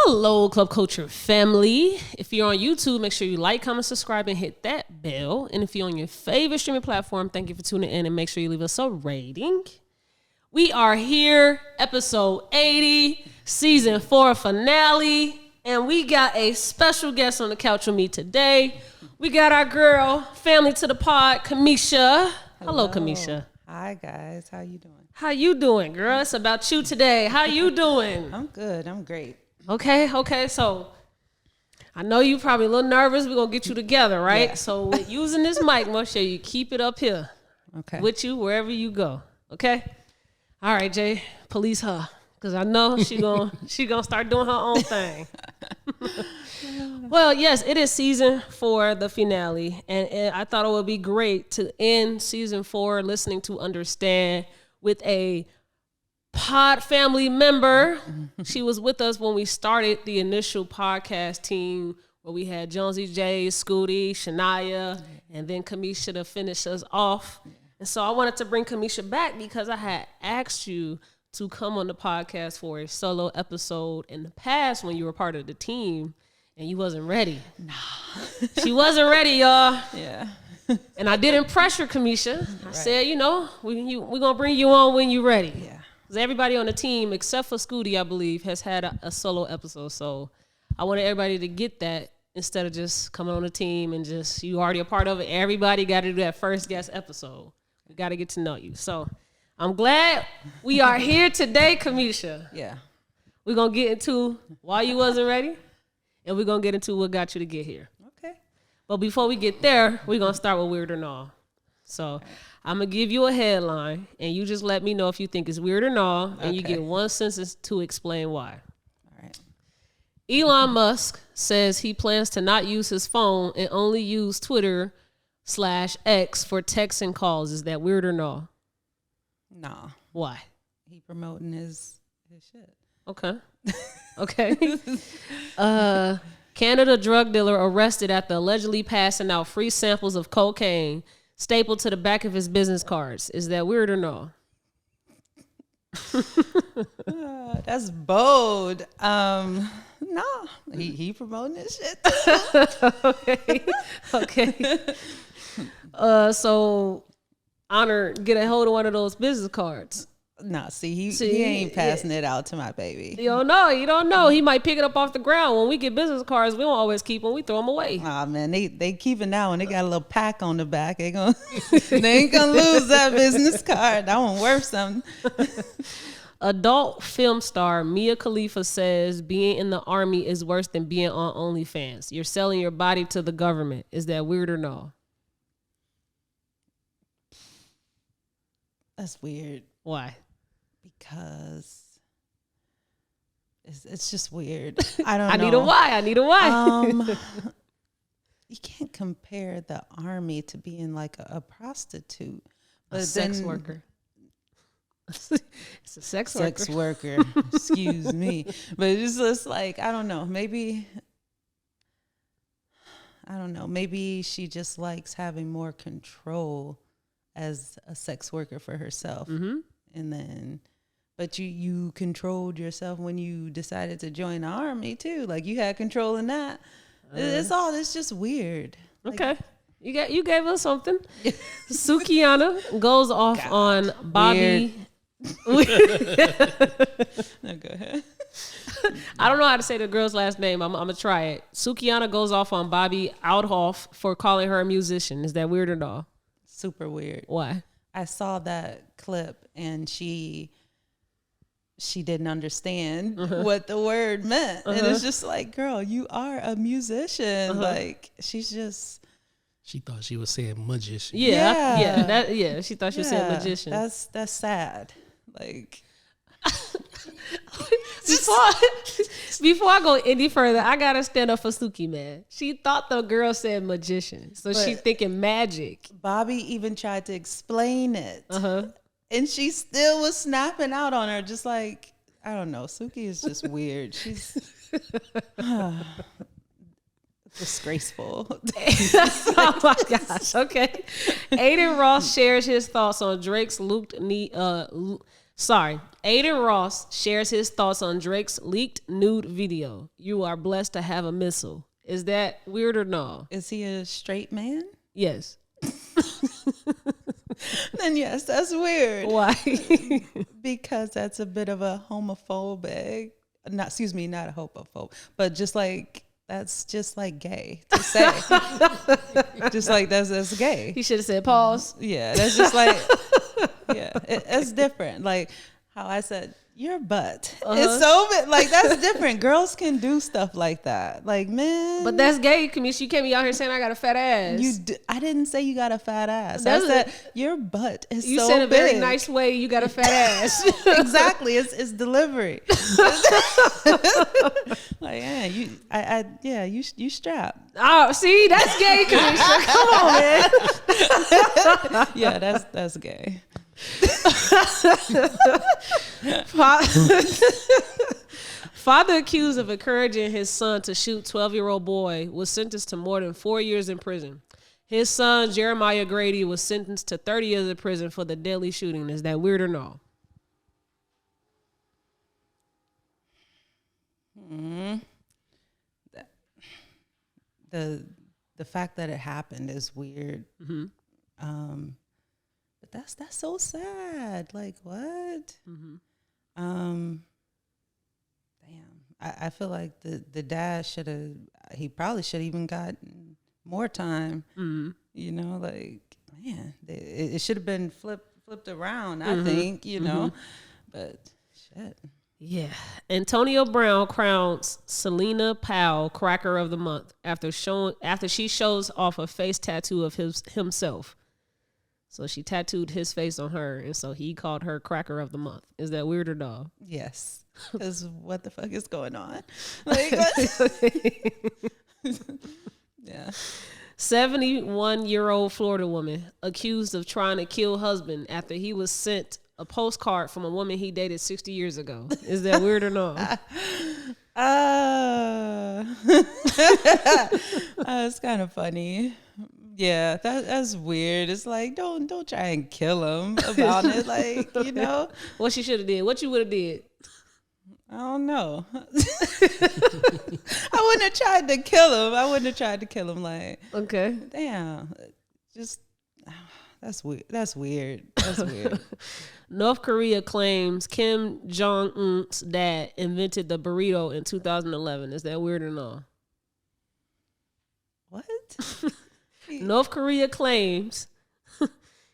Hello, Club Culture family. If you're on YouTube, make sure you like, comment, subscribe, and hit that bell. And if you're on your favorite streaming platform, thank you for tuning in and make sure you leave us a rating. We are here, episode 80, season 4 finale. And we got a special guest on the couch with me today. We got our girl, family to the pod, Kameesha. Hello, Kameesha. Hi, guys. How you doing? How you doing, girl? It's about you today. How you doing? I'm good. I'm great. Okay. So I know you probably a little nervous. We're going to get you together, right? Yeah. So with using this mic, make sure you keep it up here Okay. with you wherever you go, okay? All right, Jay, police her because I know she gonna start doing her own thing. Well, yes, it is season 4, the finale, and I thought it would be great to end season 4 listening to Understand with a pod family member. She was with us when we started the initial podcast team where we had Jonesy J, Scooty, Shania, and then Kameesha to finish us off. And so I wanted to bring Kameesha back because I had asked you to come on the podcast for a solo episode in the past when you were part of the team and you wasn't ready. Nah. She wasn't ready, y'all. Yeah. And I didn't pressure Kameesha. I said, we're going to bring you on when you're ready. Yeah. Because everybody on the team, except for Scooty, I believe, has had a solo episode. So I wanted everybody to get that instead of just coming on the team and just, you already a part of it. Everybody got to do that first guest episode. We got to get to know you. So I'm glad we are here today, Kameesha. Yeah. We're going to get into why you wasn't ready, and we're going to get into what got you to get here. Okay. But before we get there, we're going to start with weird or no. So I'm going to give you a headline, and you just let me know if you think it's weird or no, and you get one sentence to explain why. All right. Elon Musk says he plans to not use his phone and only use Twitter/X for texts and calls. Is that weird or no? Nah. Why? He promoting his shit. Okay. Canada drug dealer arrested after allegedly passing out free samples of cocaine stapled to the back of his business cards. Is that weird or no? That's bold. No. He promoting his shit. Okay. So Honor get a hold of one of those business cards. Nah, he ain't passing it out to my baby. You don't know. He might pick it up off the ground. When we get business cards, we don't always keep them. We throw them away. Aw, man, they keep it now, and they got a little pack on the back. They ain't gonna lose that business card. That one worth something. Adult film star Mia Khalifa says being in the army is worse than being on OnlyFans. You're selling your body to the government. Is that weird or no? That's weird. Why? Because it's just weird. I don't know. I need a why. You can't compare the army to being like a prostitute. A sex worker. It's a sex worker. Excuse me. But it's just like, I don't know. Maybe she just likes having more control as a sex worker for herself. Mm-hmm. And then, but you controlled yourself when you decided to join the army too. Like you had control in that. It's just weird. Okay. Like, you gave us something. Sukiana goes off on Bobby. No, go ahead. I don't know how to say the girl's last name. I'm gonna try it. Sukiana goes off on Bobby Outhoff for calling her a musician. Is that weird or no? Super weird. Why? I saw that clip and she didn't understand what the word meant. And it's just like, girl, you are a musician. Like she thought she was saying magician. Yeah. She thought she was saying magician. That's sad. Like before I go any further, I gotta stand up for Suki, man. She thought the girl said magician, so she thinking magic. Bobby even tried to explain it, and she still was snapping out on her, just like, I don't know. Suki is just weird. She's disgraceful. Oh my gosh. Okay. Aiden Ross shares his thoughts on Drake's Sorry. Aiden Ross shares his thoughts on Drake's leaked nude video. You are blessed to have a missile. Is that weird or no? Is he a straight man? Yes. Then yes, that's weird. Why? Because that's a bit of a homophobic. Not a homophobe, but just like that's just like gay to say. Just like that's gay. He should have said pause. Yeah, that's just like it's different. Like how I said your butt. It's so like that's different. Girls can do stuff like that. Like men. But that's gay, Kameesha. You can't be out here saying I got a fat ass. I didn't say you got a fat ass. That's I said your butt is you so said a big. very nice way. You got a fat ass. Exactly. It's delivery. Like you strapped. Oh, see, that's gay, Kameesha. Come on, man. Yeah, that's gay. Father accused of encouraging his son to shoot 12-year-old boy was sentenced to more than 4 years in prison. His son, Jeremiah Grady, was sentenced to 30 years in prison for the deadly shooting. Is that weird or no? The fact that it happened is weird. Mm-hmm. But that's so sad. Like what? Mm-hmm. Damn. I feel like the dad he probably should have even gotten more time. Mm-hmm. You know, like man, it should have been flipped around. I think but shit. Yeah. Antonio Brown crowns Selena Powell Cracker of the Month after she shows off a face tattoo of himself. So she tattooed his face on her, and so he called her Cracker of the Month. Is that weird or no? Yes. Because what the fuck is going on? Like, yeah. 71-year-old Florida woman accused of trying to kill husband after he was sent a postcard from a woman he dated 60 years ago. Is that weird or no? It's kind of funny. Yeah, that's weird. It's like don't try and kill him about it. Like what she should have did. What you would have did. I don't know. I wouldn't have tried to kill him. Like okay, damn, just that's weird. That's weird. North Korea claims Kim Jong-un's dad invented the burrito in 2011. Is that weird or no? What? North Korea claims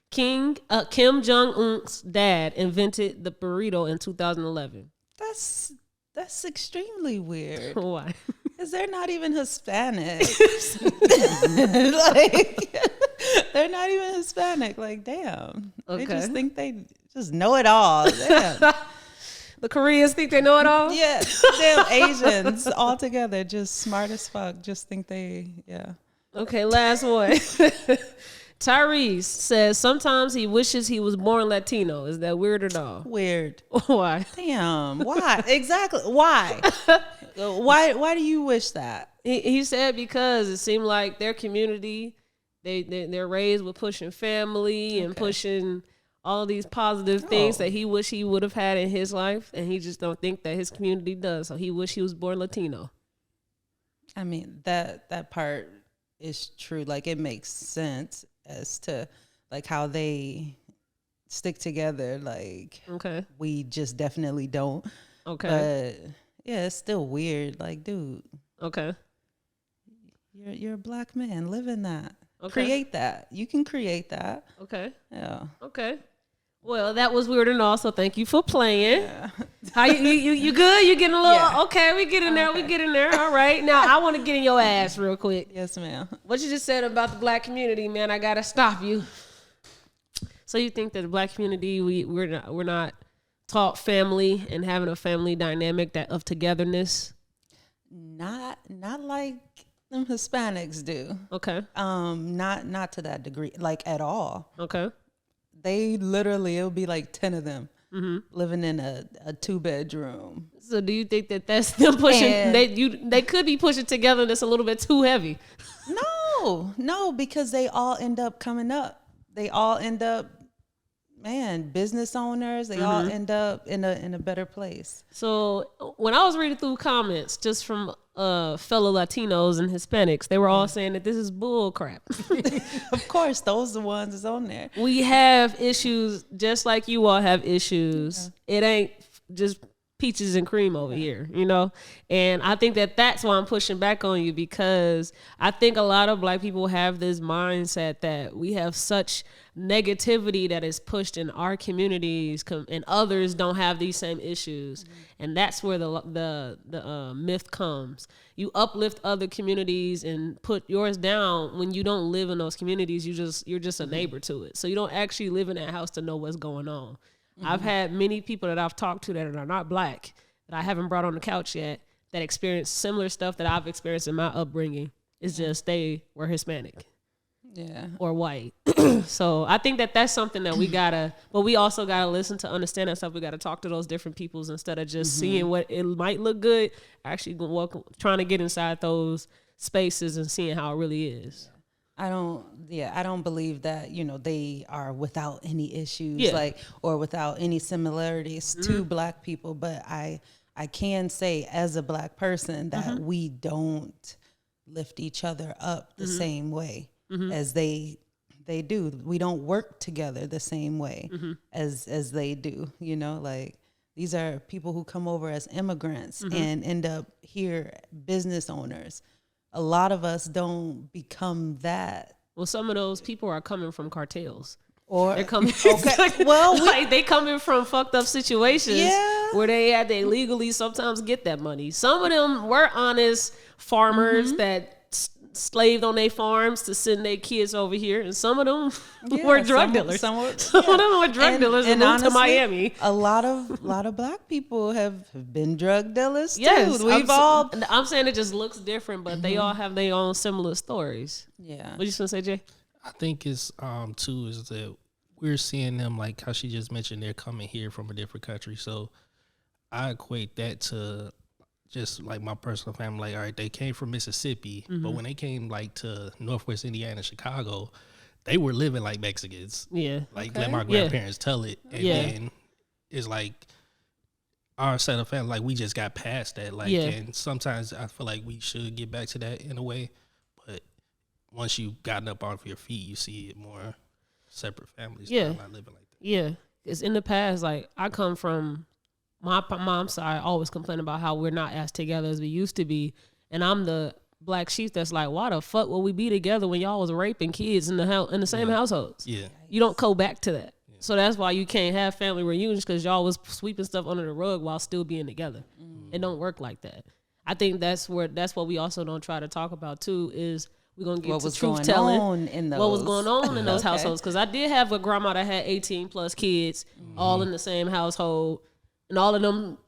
Kim Jong-un's dad invented the burrito in 2011. That's extremely weird. Why? Because they're not even Hispanic. Like they're not even Hispanic. Like damn. Okay. They just think they just know it all. Damn. The Koreans think they know it all? Yeah. Damn Asians all together, just smart as fuck. Just think yeah. Okay, last one. Tyrese says sometimes he wishes he was born Latino. Is that weird or no? Weird. Why? Damn. Why? Exactly. Why? Why do you wish that? He said because it seemed like their community, they're raised with pushing family and pushing all these positive things that he wish he would have had in his life, and he just don't think that his community does. So he wish he was born Latino. I mean, that part is true. Like it makes sense as to like how they stick together. Like we just definitely don't. Okay. But yeah, it's still weird. Like, dude. Okay. You're a black man. Live in that. Okay. Create that. You can create that. Okay. Yeah. Okay. Well, that was weird and all, so thank you for playing. Yeah. How you good? You getting a little okay, we get in there, we get in there. All right. Now I want to get in your ass real quick. Yes, ma'am. What you just said about the black community, man, I gotta stop you. So you think that the black community, we're not taught family and having a family dynamic of togetherness? Not like them Hispanics do. Okay. Not to that degree, like at all. Okay. They literally, it'll be like 10 of them living in a 2-bedroom. So do you think that that's them pushing? They could be pushing togetherness a little bit too heavy. No, because they all end up coming up. They all end up man, business owners, they all end up in a better place. So when I was reading through comments just from fellow Latinos and Hispanics, they were all saying that this is bull crap. Of course, those are the ones that's on there. We have issues just like you all have issues. Yeah. It ain't just peaches and cream over here, you know? And I think that that's why I'm pushing back on you, because I think a lot of Black people have this mindset that we have such negativity that is pushed in our communities, and others don't have these same issues. And that's where the myth comes. You uplift other communities and put yours down when you don't live in those communities. You're just a neighbor to it. So you don't actually live in that house to know what's going on. I've had many people that I've talked to that are not Black, that I haven't brought on the couch yet, that experience similar stuff that I've experienced in my upbringing. It's just they were Hispanic. Yeah. Or white. So I think that that's something that we gotta, but we also gotta listen to understand that stuff. We gotta talk to those different peoples instead of just seeing what it might look good, actually trying to get inside those spaces and seeing how it really is. I don't believe that, they are without any issues, or without any similarities to Black people. But I can say as a Black person that we don't lift each other up the same way as they do. We don't work together the same way as they do, these are people who come over as immigrants and end up here business owners. A lot of us don't become that. Well, some of those people are coming from cartels. Or they're coming, they coming from fucked up situations where they legally sometimes get that money. Some of them were honest farmers that slaved on their farms to send their kids over here, and some of them were drug dealers. Some of them were drug dealers and moved to Miami. A lot of Black people have been drug dealers too. Yes, I'm saying it just looks different, but they all have their own similar stories. Yeah. What you gonna say, Jay? I think it's too is that we're seeing them, like how she just mentioned, they're coming here from a different country. So I equate that to just like my personal family. Like, all right, they came from Mississippi, but when they came like to Northwest Indiana, Chicago, they were living like Mexicans. Yeah. Like let my grandparents tell it. And then it's like our set of family, like we just got past that. Like, and sometimes I feel like we should get back to that in a way. But once you've gotten up off your feet, you see it more separate families. Not living like that. Yeah. Because in the past, like I come from my mom's side, always complain about how we're not as together as we used to be. And I'm the Black sheep that's like, why the fuck will we be together when y'all was raping kids in the same households? Yeah. You don't go back to that. Yeah. So that's why you can't have family reunions, because y'all was sweeping stuff under the rug while still being together. It don't work like that. I think that's what we also don't try to talk about too, is we're going to get to truth telling. What was going on in those households. Because I did have a grandma that had 18 plus kids all in the same household. And all of them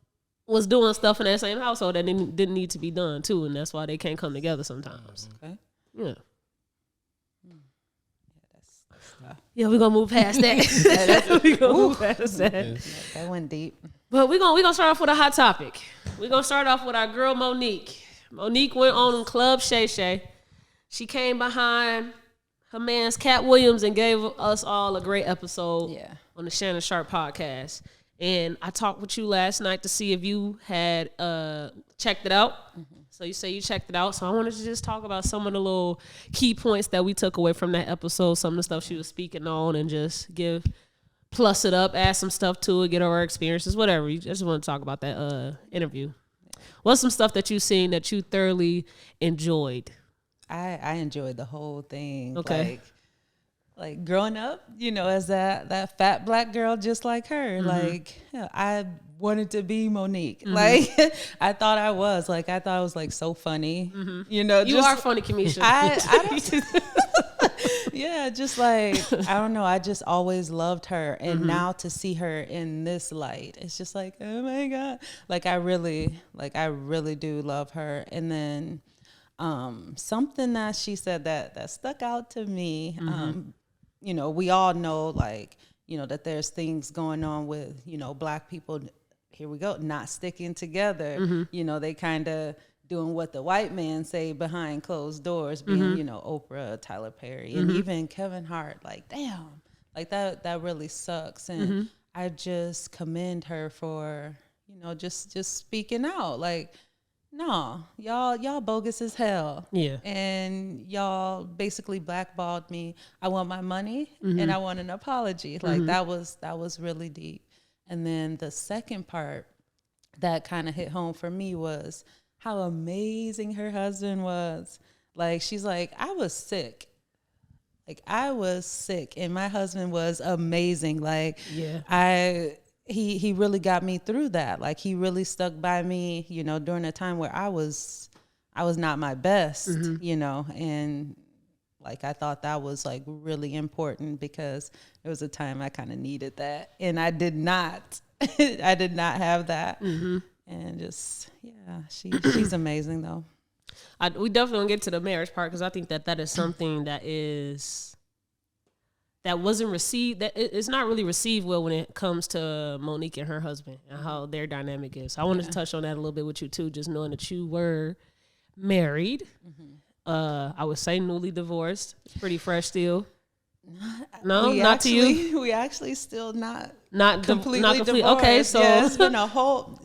was doing stuff in that same household that didn't need to be done too, and that's why they can't come together sometimes. Okay. Yeah. Yeah, we're gonna move past that. We're gonna move past that. That went deep. But we're gonna start off with a hot topic. We're gonna start off with our girl Monique. Monique went on Club Shay. She came behind her man's Cat Williams and gave us all a great episode on the Shannon Sharp podcast. And I talked with you last night to see if you had checked it out. So you say you checked it out. So I wanted to just talk about some of the little key points that we took away from that episode, some of the stuff she was speaking on, and just plus it up, add some stuff to it, get over her experiences, whatever. You just want to talk about that interview. What's some stuff that you've seen that you thoroughly enjoyed? I enjoyed the whole thing. Okay. Like growing up, as that fat Black girl just like her, I wanted to be Monique. Like I thought I was like so funny. You are funny, Kameesha. Just like, I don't know. I just always loved her. And now to see her in this light, it's just like, oh my God. Like I really do love her. And then something that she said that stuck out to me, we all know, that there's things going on with, Black people, here we go, not sticking together. They kind of doing what the white man say behind closed doors, being, Oprah, Tyler Perry, and even Kevin Hart. Like, damn, Like that really sucks. And I just commend her for, just speaking out. Like, no, y'all bogus as hell. Yeah. And y'all basically blackballed me. I want my money and I want an apology. Like that was really deep. And then the second part that kind of hit home for me was how amazing her husband was. Like, she's like, I was sick. And my husband was amazing. Like, he really got me through that. Like, he really stuck by me, during a time where I was not my best, and like, I thought that was like really important because there was a time I kind of needed that, and I did not have that. And just, she's amazing though. We definitely don't get to the marriage part because I think that is something that wasn't received. That it's not really received well when it comes to Monique and her husband and how their dynamic is. I wanted to touch on that a little bit with you too, just knowing that you were married. I would say newly divorced. It's pretty fresh still. Not to you. We actually still not completely divorced. Okay, so it's been a whole.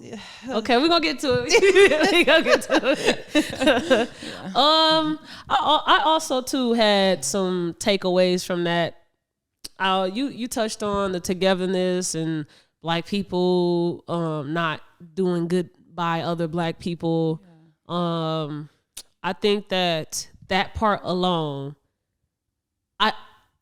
Okay, we're gonna get to it. I also too had some takeaways from that. You touched on the togetherness and Black people not doing good by other Black people. I think that part alone,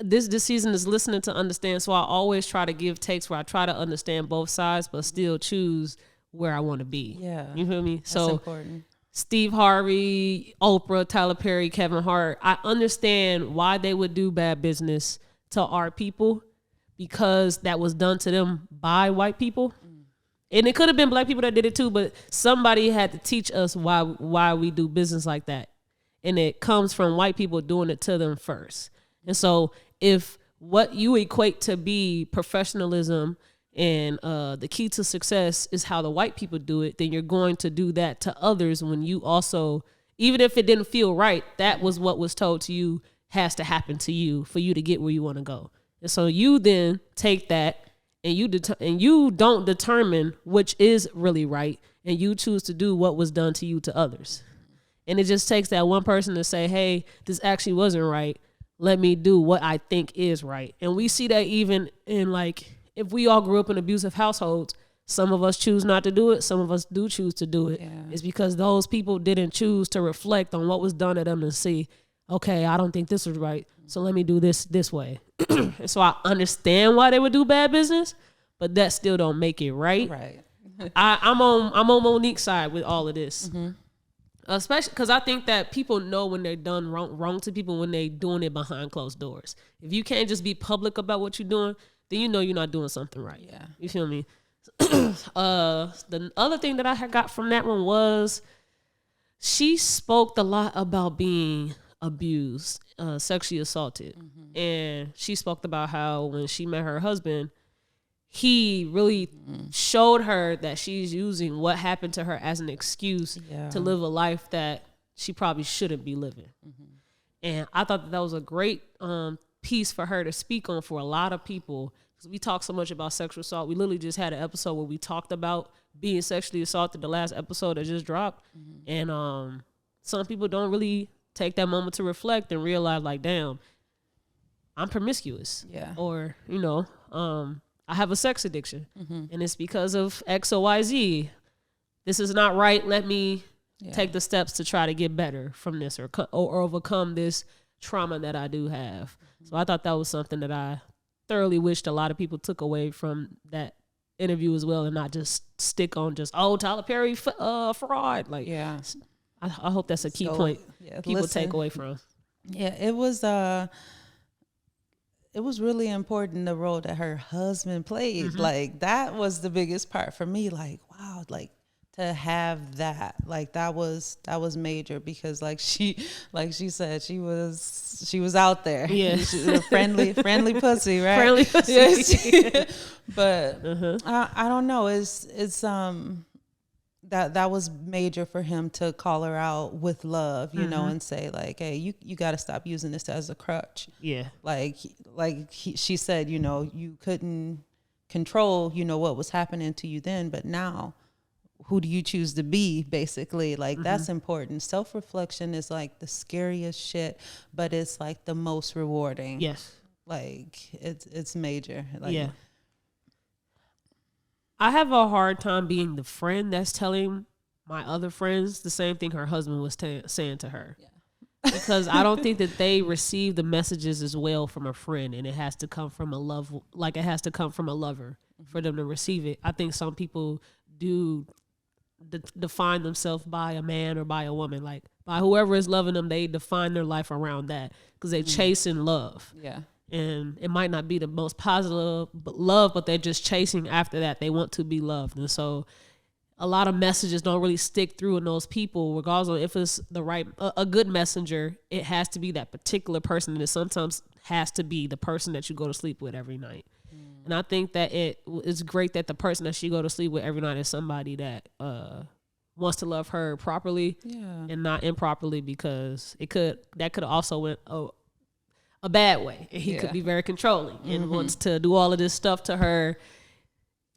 this season is listening to understand. So I always try to give takes where I try to understand both sides, but still choose where I want to be. Yeah, you feel me? That's so important. Steve Harvey, Oprah, Tyler Perry, Kevin Hart. I understand why they would do bad business to our people because that was done to them by white people. And it could have been Black people that did it too, but somebody had to teach us why we do business like that. And it comes from white people doing it to them first. And so if what you equate to be professionalism and the key to success is how the white people do it, then you're going to do that to others when you also, even if it didn't feel right, that was what was told to you has to happen to you for you to get where you want to go. And so you then take that and you don't determine which is really right, and you choose to do what was done to you to others. And it just takes that one person to say, hey, this actually wasn't right. Let me do what I think is right. And we see that even in, like, if we all grew up in abusive households, some of us choose not to do it. Some of us do choose to do it. Yeah. It's because those people didn't choose to reflect on what was done to them and see, okay, I don't think this was right, so let me do this way. And so I understand why they would do bad business, but that still don't make it right. Right. I'm on Monique's side with all of this. Especially because I think that people know when they're done wrong to people when they're doing it behind closed doors. If you can't just be public about what you're doing, then you know you're not doing something right. Yeah. You feel me? The other thing that I had got from that one was she spoke a lot about being abused, sexually assaulted. And she spoke about how when she met her husband, he really showed her that she's using what happened to her as an excuse to live a life that she probably shouldn't be living. And I thought that was a great piece for her to speak on for a lot of people, because we talk so much about sexual assault. We literally just had an episode where we talked about being sexually assaulted, the last episode that just dropped. And some people don't really take that moment to reflect and realize, like, damn, I'm promiscuous. Or, I have a sex addiction, and it's because of X, O, Y, Z. This is not right. Let me take the steps to try to get better from this or overcome this trauma that I do have. So I thought that was something that I thoroughly wished a lot of people took away from that interview as well, and not just stick on just, Tyler Perry fraud. Like, I hope that's a key point people take away from. Yeah, it was really important, the role that her husband played. Like, that was the biggest part for me. Like, wow, like, to have that, like, that was major, because like she said, she was out there. Yeah. She's a friendly pussy, right? Friendly pussy. Yes. But I don't know. It's that was major for him to call her out with love, you know, and say like, hey, you got to stop using this as a crutch. Yeah. She said, you know, you couldn't control, you know, what was happening to you then, but now who do you choose to be, basically? Like, that's important. Self-reflection is like the scariest shit, but it's like the most rewarding. Yes. Like, it's major. Like, yeah. I have a hard time being the friend that's telling my other friends the same thing her husband was saying to her. Yeah. Because I don't think that they receive the messages as well from a friend, and it has to come from a love, like it has to come from a lover for them to receive it. I think some people do define themselves by a man or by a woman, like by whoever is loving them. They define their life around that because they chasing love. Yeah. And it might not be the most positive love, but they're just chasing after that. They want to be loved. And so a lot of messages don't really stick through in those people, regardless of if it's the right, a good messenger. It has to be that particular person. And it sometimes has to be the person that you go to sleep with every night. And I think that it's great that the person that she go to sleep with every night is somebody that wants to love her properly and not improperly, because that could also went a bad way. And he could be very controlling and wants to do all of this stuff to her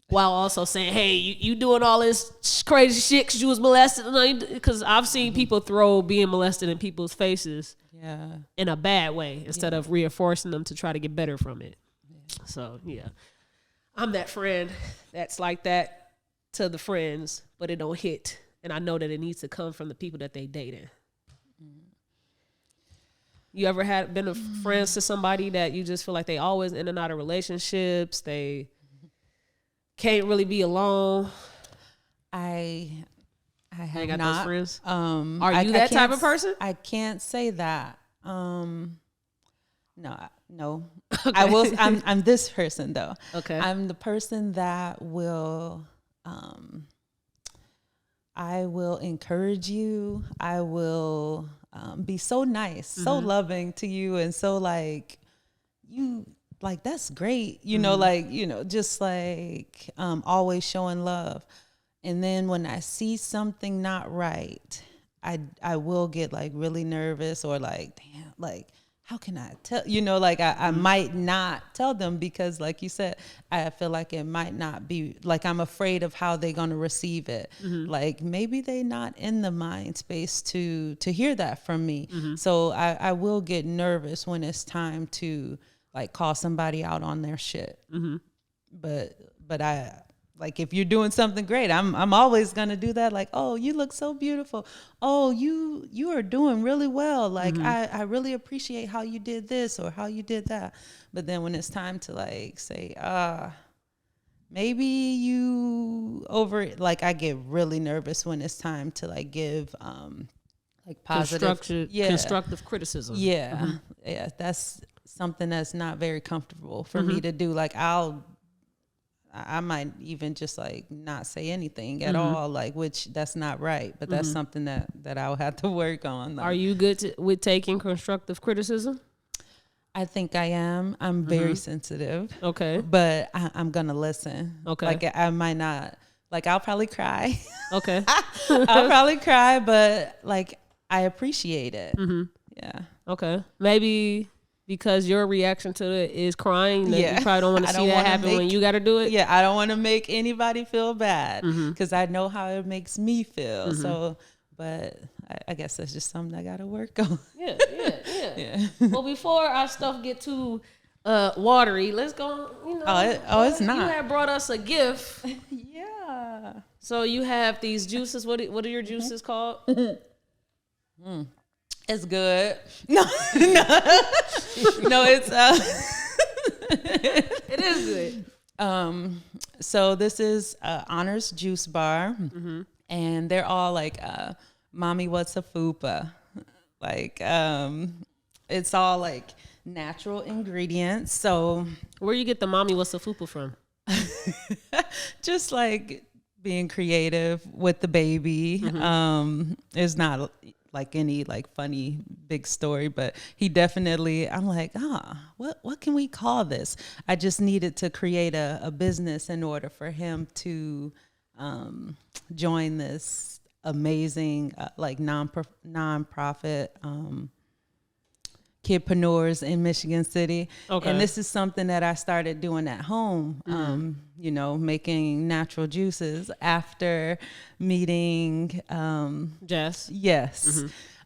while also saying, hey, you doing all this crazy shit because you was molested. Because I've seen people throw being molested in people's faces in a bad way instead of reinforcing them to try to get better from it. So, yeah, I'm that friend that's like that to the friends, but it don't hit. And I know that it needs to come from the people that they dating. You ever been a friends to somebody that you just feel like they always in and out of relationships? They can't really be alone. I have ain't got not. those friends. Are you that type of person? I can't say that. No. Okay. I'm this person though. Okay. I'm the person that will I will encourage you. I will be so nice, so loving to you, and so like you like that's great. You know, like, you know, just like always showing love. And then when I see something not right, I will get like really nervous or like, damn, like how can I tell, you know, like I might not tell them because like you said, I feel like it might not be like, I'm afraid of how they're going to receive it. Like maybe they not in the mind space to hear that from me. So I will get nervous when it's time to like call somebody out on their shit. But I, like if you're doing something great, I'm always gonna do that. Like, oh, you look so beautiful. Oh, you are doing really well. Like I really appreciate how you did this or how you did that. But then when it's time to like say, maybe you over it, like I get really nervous when it's time to like give like positive constructive criticism. Yeah. That's something that's not very comfortable for me to do. Like I might even just like not say anything at all, like, which that's not right, but that's something that I'll have to work on. Like, are you good with taking constructive criticism? I think I am. I'm very sensitive. Okay. But I'm going to listen. Okay. Like I might not, like I'll probably cry. Okay. I'll probably cry, but like I appreciate it. Yeah. Okay. Maybe because your reaction to it is crying, that you probably don't want to see that happen when you got to do it. Yeah, I don't want to make anybody feel bad because I know how it makes me feel. So, but I guess that's just something I got to work on. Yeah. Well, before our stuff get too watery, let's go. You know, it's not. You have brought us a gift. Yeah. So you have these juices. What are your juices called? It's good. No, it's it is good. So this is Honors Juice Bar, and they're all like, "Mommy, what's a fupa?" Like, it's all like natural ingredients. So where you get the "Mommy, what's a fupa" from? Just like being creative with the baby. It's not like any like funny big story, but he definitely, I'm like, what can we call this? I just needed to create a business in order for him to joined this amazing like nonprofit kidpreneurs in Michigan City. Okay. And this is something that I started doing at home, you know, making natural juices after meeting Jess. yes.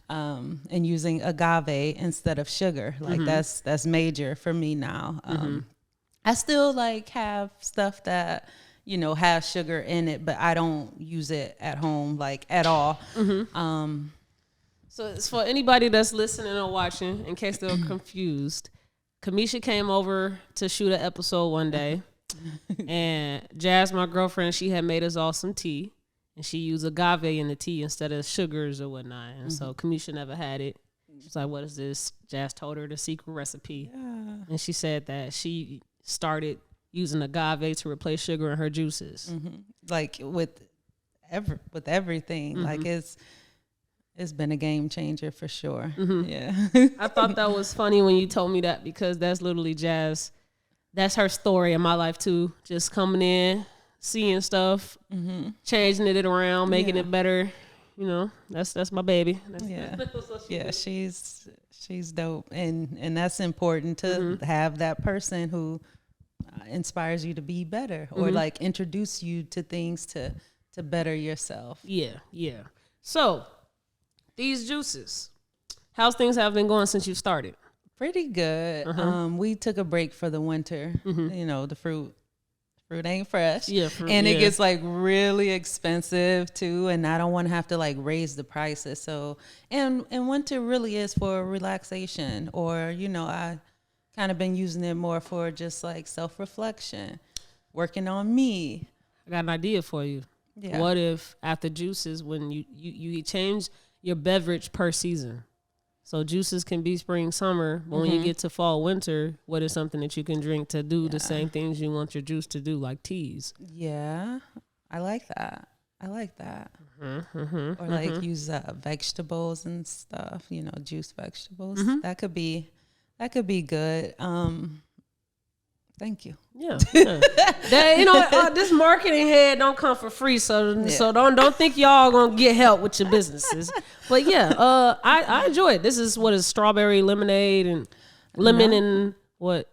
And using agave instead of sugar. Like that's major for me now. I still like have stuff that, you know, has sugar in it, but I don't use it at home like at all. So it's for anybody that's listening or watching, in case they're confused. Kameesha came over to shoot an episode one day, and Jazz, my girlfriend, she had made us all some tea, and she used agave in the tea instead of sugars or whatnot. And so Kameesha never had it. She's like, "What is this?" Jazz told her the secret recipe, and she said that she started using agave to replace sugar in her juices. Like with everything, like it's been a game changer for sure. Yeah. I thought that was funny when you told me that, because that's literally Jazz. That's her story in my life too. Just coming in, seeing stuff, changing it around, making it better. You know, that's my baby. Yeah, she's dope, and that's important to have that person who inspires you to be better, or like introduce you to things to better yourself. Yeah. So these juices, how's things have been going since you started? Pretty good. We took a break for the winter. You know, the fruit ain't fresh. Yeah, and it gets like really expensive too, and I don't want to have to like raise the prices. So and winter really is for relaxation, or you know, I kind of been using it more for just like self-reflection, working on me. I got an idea for you. Yeah. What if after juices, when you change your beverage per season? So juices can be spring, summer, but when you get to fall, winter, what is something that you can drink to do the same things you want your juice to do, like teas? Yeah, I like that. Or like use vegetables and stuff, you know, juice vegetables. That could be good. Thank you. Yeah. That, you know, this marketing head don't come for free, so don't think y'all gonna get help with your businesses. But I enjoy it. This is what is strawberry lemonade and lemon and what?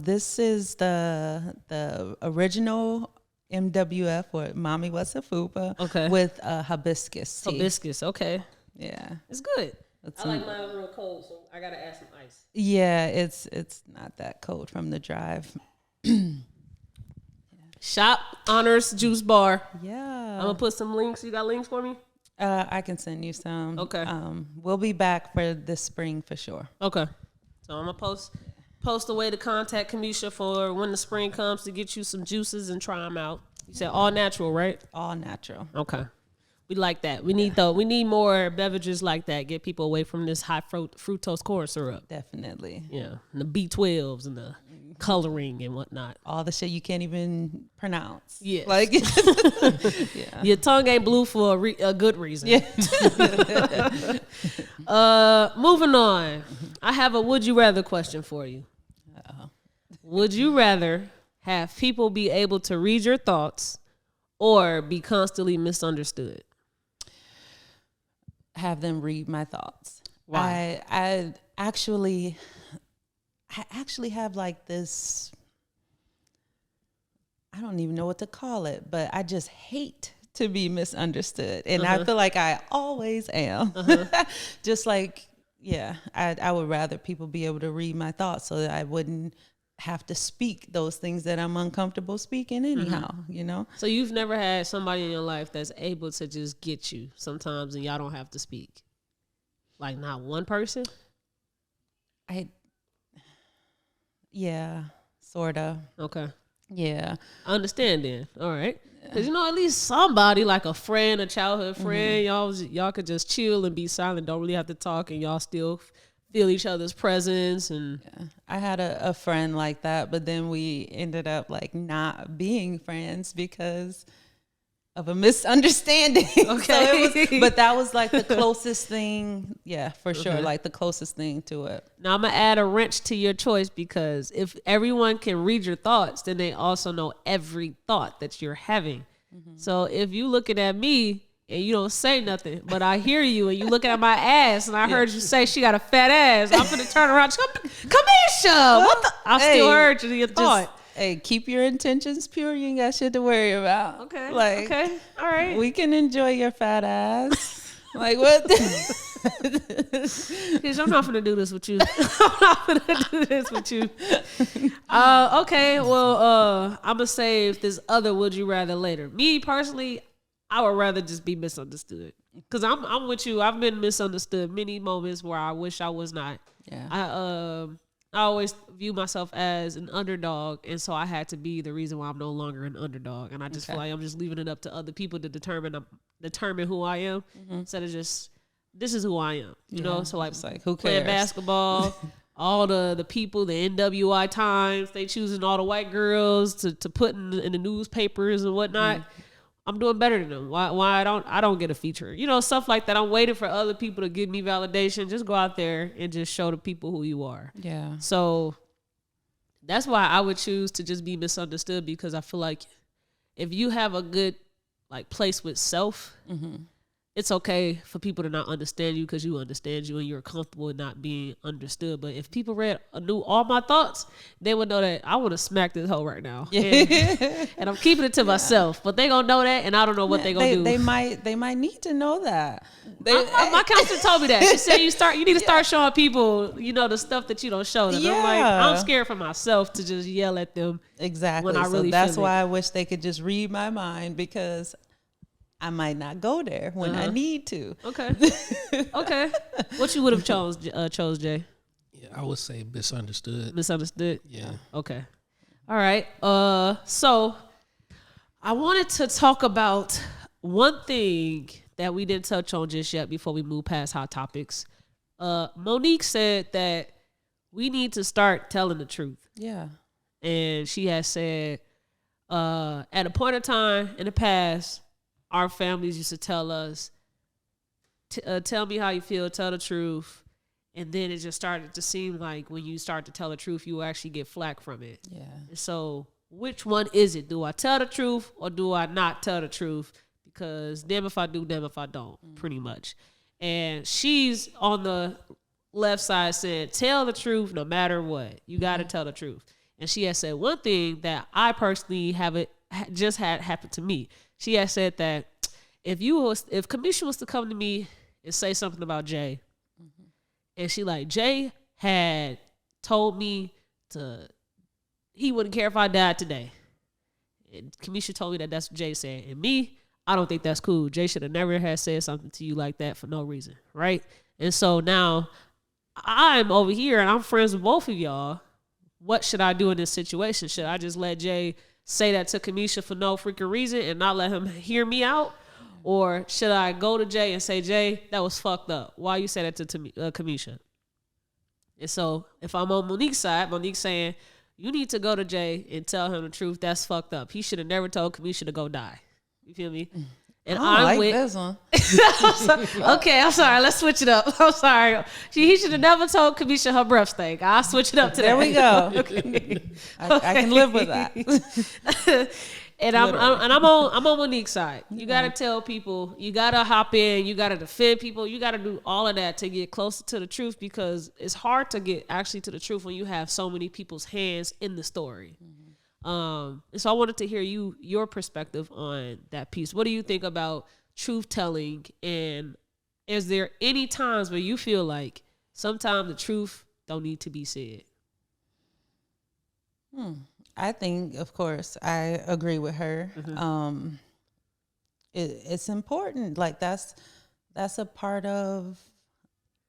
This is the original MWF, or Mommy What's a Fupa, with hibiscus tea. Hibiscus, okay. Yeah, it's good. I like mine real cold, so I gotta add some ice. Yeah, it's not that cold from the drive. Shop Honors Juice Bar. Yeah, I'm gonna put some links. You got links for me? I can send you some. Okay. We'll be back for this spring for sure. Okay. So I'm gonna post a way to contact Kameesha for when the spring comes to get you some juices and try them out. You said all natural, right? All natural. Okay. We like that. We need more beverages like that. Get people away from this high fructose corn syrup. Definitely. Yeah. And the B12s and the coloring and whatnot. All the shit you can't even pronounce. Yeah. Like, Your tongue ain't blue for a good reason. Yeah. Moving on. I have a would you rather question for you. Would you rather have people be able to read your thoughts or be constantly misunderstood? Have them read my thoughts. Why? I actually have like this, I don't even know what to call it, but I just hate to be misunderstood. And I feel like I always am. Just like, I would rather people be able to read my thoughts so that I wouldn't have to speak those things that I'm uncomfortable speaking anyhow, you know? So you've never had somebody in your life that's able to just get you sometimes and y'all don't have to speak? Like not one person? Yeah, sort of. Okay. Yeah. I understand then. All right. Because, you know, at least somebody like a friend, a childhood friend, y'all could just chill and be silent, don't really have to talk, and y'all still feel each other's presence. And I had a friend like that, but then we ended up like not being friends because of a misunderstanding. Okay. But that was like the closest thing. Yeah, for sure. Like the closest thing to it. Now I'm going to add a wrench to your choice, because if everyone can read your thoughts, then they also know every thought that you're having. So if you looking at me and you don't say nothing, but I hear you and you looking at my ass and I heard you say she got a fat ass, I'm gonna turn around. Kameesha, what the? I still heard your thought. Hey, keep your intentions pure. You ain't got shit to worry about. Okay. Like, okay. All right. We can enjoy your fat ass. Like what? Because I'm not gonna do this with you. I'm not gonna do this with you. Okay. Well, I'm gonna save this other would you rather later. Me personally, I would rather just be misunderstood. Because I'm with you. I've been misunderstood many moments where I wish I was not. Yeah. I always view myself as an underdog, and so I had to be the reason why I'm no longer an underdog. And I just feel like I'm just leaving it up to other people to determine who I am instead of just this is who I am. You know, so like who cares? Playing basketball, all the people, the NWI Times, they choosing all the white girls to put in the newspapers and whatnot. I'm doing better than them. Why I don't get a feature? You know, stuff like that. I'm waiting for other people to give me validation. Just go out there and just show the people who you are. Yeah. So that's why I would choose to just be misunderstood, because I feel like if you have a good like place with self, it's okay for people to not understand you because you understand you and you're comfortable with not being understood. But if people knew all my thoughts, they would know that I would have smacked this hoe right now. And I'm keeping it to myself. But they gonna know that, and I don't know what they gonna do. They might need to know that. My counselor told me that. She said you need to start showing people, you know, the stuff that you don't show them. I'm like, I'm scared for myself to just yell at them. Exactly. When I really that's feel why I wish they could just read my mind, because I might not go there when I need to. Okay. Okay. What you would have chose, Jay? Yeah, I would say misunderstood. Misunderstood? Yeah. Okay. All right. So I wanted to talk about one thing that we didn't touch on just yet before we move past hot topics. Monique said that we need to start telling the truth. Yeah. And she has said, at a point in time in the past, our families used to tell us, tell me how you feel, tell the truth. And then it just started to seem like when you start to tell the truth, you will actually get flack from it. Yeah. So which one is it? Do I tell the truth or do I not tell the truth? Because damn if I do, damn if I don't, pretty much. And she's on the left side saying, tell the truth no matter what. You got to tell the truth. And she has said one thing that I personally just had happen to me. She has said that if Kameesha was to come to me and say something about Jay, and she like, Jay had told me he wouldn't care if I died today. And Kameesha told me that that's what Jay said. And me, I don't think that's cool. Jay should have never had said something to you like that for no reason, right? And so now I'm over here and I'm friends with both of y'all. What should I do in this situation? Should I just let Jay say that to Kameesha for no freaking reason and not let him hear me out? Or should I go to Jay and say, Jay, that was fucked up. Why you say that to Kameesha? And so if I'm on Monique's side, Monique's saying, you need to go to Jay and tell him the truth. That's fucked up. He should have never told Kameesha to go die. You feel me? And I'm with this one. Okay, I'm sorry. Let's switch it up. I'm sorry. He should have never told Kameesha her breath stank. I'll switch it up to there that. we go. Okay. I can live with that. And I'm on Monique's side. You gotta tell people, you gotta hop in, you gotta defend people, you gotta do all of that to get closer to the truth, because it's hard to get actually to the truth when you have so many people's hands in the story. And so I wanted to hear your perspective on that piece. What do you think about truth telling, and is there any times where you feel like sometimes the truth don't need to be said? I think, of course, I agree with her. It's important. Like that's a part of,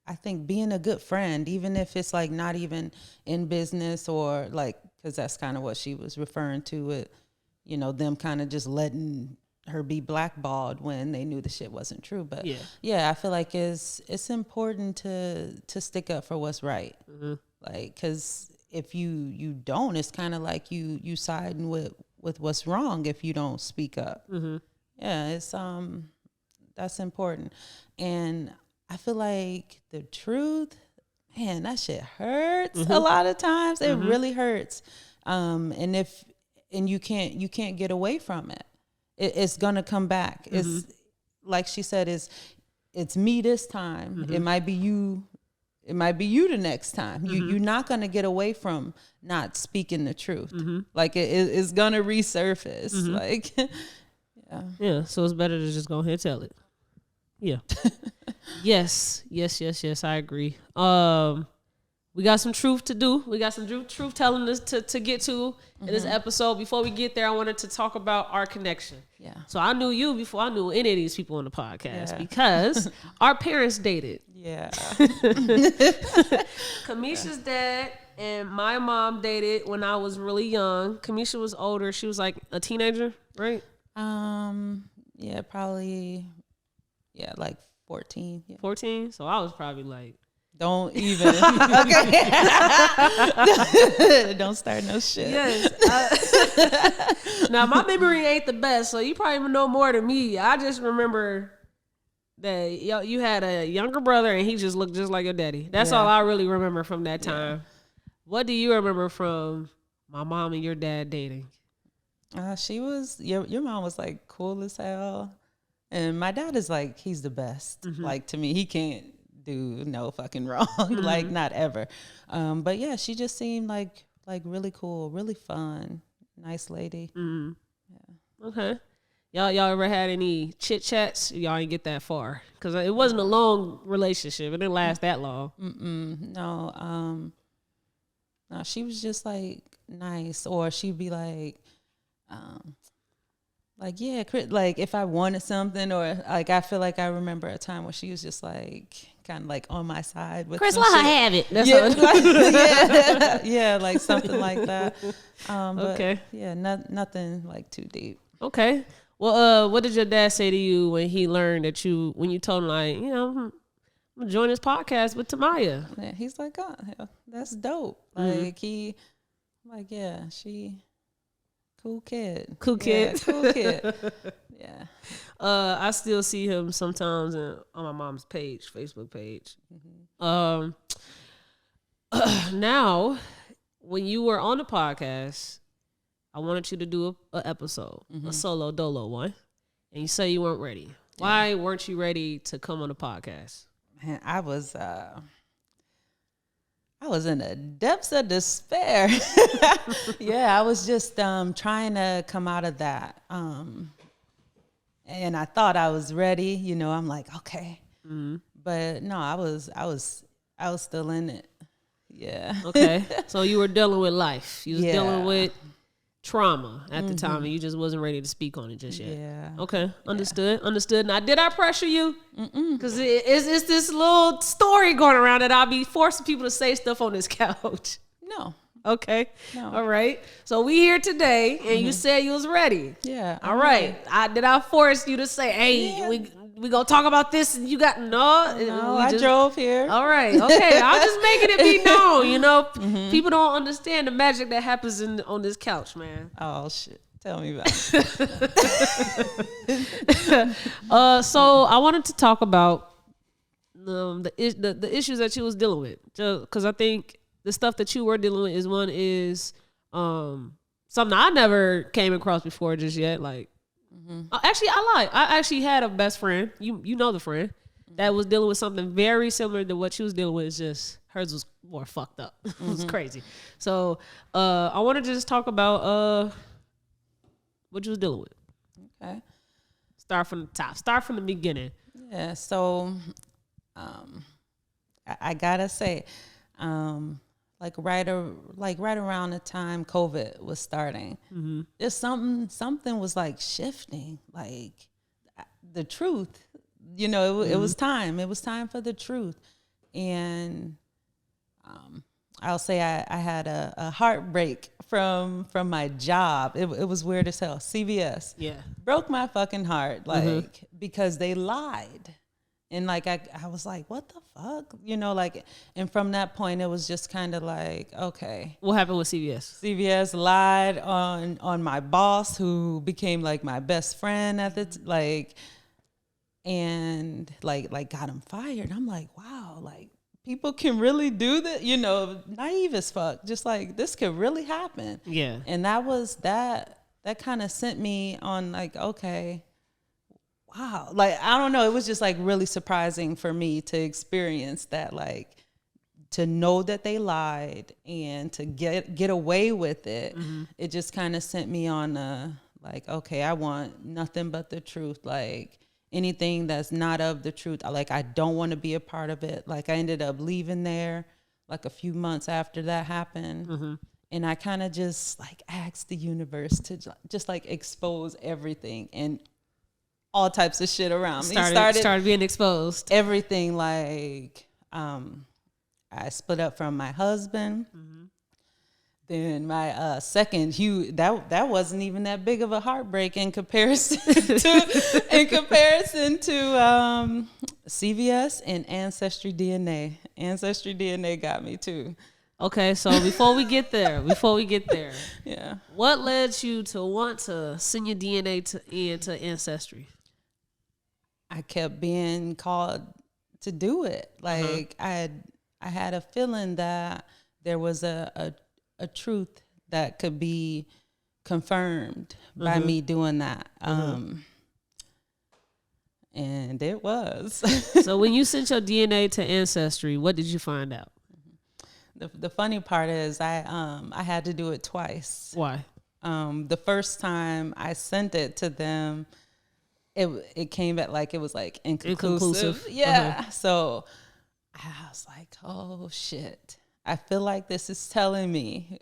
I think, being a good friend, even if it's like not even in business, or like, because that's kind of what she was referring to, it, you know, them kind of just letting her be blackballed when they knew the shit wasn't true. But yeah, I feel like it's important to stick up for what's right. Like, because if you don't, it's kind of like you siding with what's wrong if you don't speak up. Yeah, it's that's important. And I feel like the truth, man, that shit hurts a lot of times. It really hurts. And you can't get away from it. it's gonna come back. It's like she said, it's me this time. It might be you. It might be you the next time. You're not gonna get away from not speaking the truth. Like it's gonna resurface. Like, yeah. So it's better to just go ahead and tell it. Yeah. Yes. I agree. We got some truth to do. We got some truth telling us to get to in this episode. Before we get there, I wanted to talk about our connection. Yeah. So I knew you before I knew any of these people on the podcast because our parents dated. Yeah. Kameesha's dad and my mom dated when I was really young. Kameesha was older. She was like a teenager, right? Yeah, probably. Yeah, like 14. Yeah. 14. So I was probably like. Don't even. Okay. Don't start no shit. Yes. Now my memory ain't the best, so you probably even know more than me. I just remember that you had a younger brother and he just looked just like your daddy. That's all I really remember from that time. What do you remember from my mom and your dad dating? She was your mom was like cool as hell, and my dad is like he's the best. Like to me, he can't do no fucking wrong, like not ever. But yeah, she just seemed like really cool, really fun, nice lady. Yeah. Okay. Y'all ever had any chit chats? Y'all ain't get that far because it wasn't a long relationship. It didn't last that long. No. No, she was just like nice, or she'd be like yeah, like if I wanted something, or like I feel like I remember a time where she was just like kind of like on my side with Chris, let her have it. That's yeah, like something like that. Okay. Yeah, nothing like too deep. Okay. Well, what did your dad say to you when he learned that when you told him like, I'm gonna join this podcast with Tamaya? Yeah, he's like, oh, yeah, that's dope. Like she. Cool kid. Cool kid. Yeah. I still see him sometimes on my mom's page, Facebook page. Now, when you were on the podcast, I wanted you to do an episode, a solo dolo one, and you say you weren't ready. Why weren't you ready to come on the podcast? Man, I was in the depths of despair. Yeah, I was just trying to come out of that. And I thought I was ready, I'm like, okay. But no, I was still in it. Yeah. Okay. So you were dealing with life. You was dealing with trauma at the time, and you just wasn't ready to speak on it just yet. Yeah. Okay. Understood. Now, did I pressure you? Because it's this little story going around that I'll be forcing people to say stuff on this couch. No. Okay. No. All right. So we here today, and you said you was ready. Yeah. All right. Did I force you to say, hey, we gonna talk about this, and you got no? I drove here. All right. Okay. I'm just making it be known. People don't understand the magic that happens on this couch, man. Oh shit. Tell me about it. So I wanted to talk about the issues that you was dealing with, because I think the stuff that you were dealing with is something I never came across before just yet. Like, actually, I lied. I actually had a best friend. You know the friend that was dealing with something very similar to what she was dealing with. It's just hers was more fucked up. It was crazy. So I wanted to just talk about what you was dealing with. Okay. Start from the top. Start from the beginning. Yeah. So, I gotta say, right around the time COVID was starting, just something was like shifting, like the truth. It was time. It was time for the truth, and I'll say I had a heartbreak from my job. It was weird as hell. CVS. Yeah. Broke my fucking heart, because they lied. And I was like, what the fuck? And from that point, it was just kind of like, okay. What happened with CVS? CVS lied on my boss, who became like my best friend at the and got him fired. I'm like, wow, like people can really do that, naive as fuck. Just like this could really happen. Yeah. And that that kind of sent me on like, okay, wow. Like, I don't know. It was just like really surprising for me to experience that, like, to know that they lied and to get away with it. It just kind of sent me on like, okay, I want nothing but the truth. Like, anything that's not of the truth, like, I don't want to be a part of it. Like, I ended up leaving there like a few months after that happened. And I kind of just like asked the universe to just like expose everything and all types of shit around me. Started being exposed. Everything, like, I split up from my husband. Then my second, that wasn't even that big of a heartbreak in comparison to CVS and Ancestry DNA. Ancestry DNA got me too. Okay, so before we get there, Yeah. what led you to want to send your DNA into Ancestry? I kept being called to do it. Like, I had a feeling that there was a truth that could be confirmed by me doing that. And it was. So when you sent your DNA to Ancestry, what did you find out? The funny part is I had to do it twice. Why? The first time I sent it to them, it came back like it was like inconclusive. Yeah. So I was like, oh shit. I feel like this is telling me,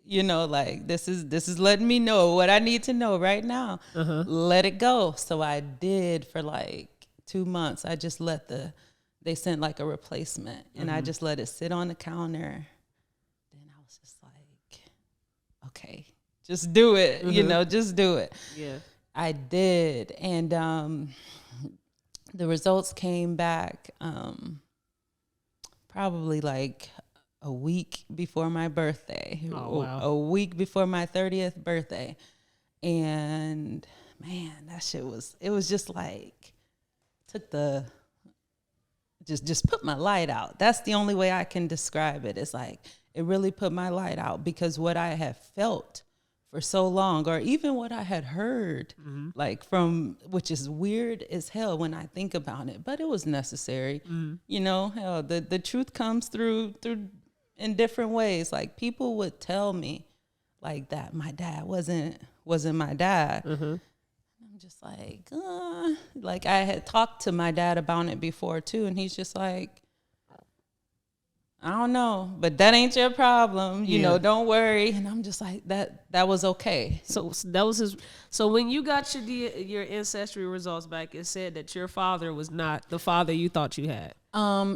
like this is letting me know what I need to know right now. Let it go. So I did for like 2 months. I just they sent like a replacement and I just let it sit on the counter. Then I was just like, okay, just do it, just do it. Yeah. I did. And the results came back probably like a week before my birthday. Oh, wow. A week before my 30th birthday. And man, that shit it was just like, just put my light out. That's the only way I can describe it. It's like, it really put my light out because what I have felt for so long, or even what I had heard, like which is weird as hell when I think about it, but it was necessary. Hell, the truth comes through in different ways. Like, people would tell me like that my dad wasn't my dad. I'm just like I had talked to my dad about it before too, and he's just like, I don't know, but that ain't your problem. Don't worry. And I'm just like, that was okay. So that was his. So when you got your Ancestry results back, it said that your father was not the father you thought you had.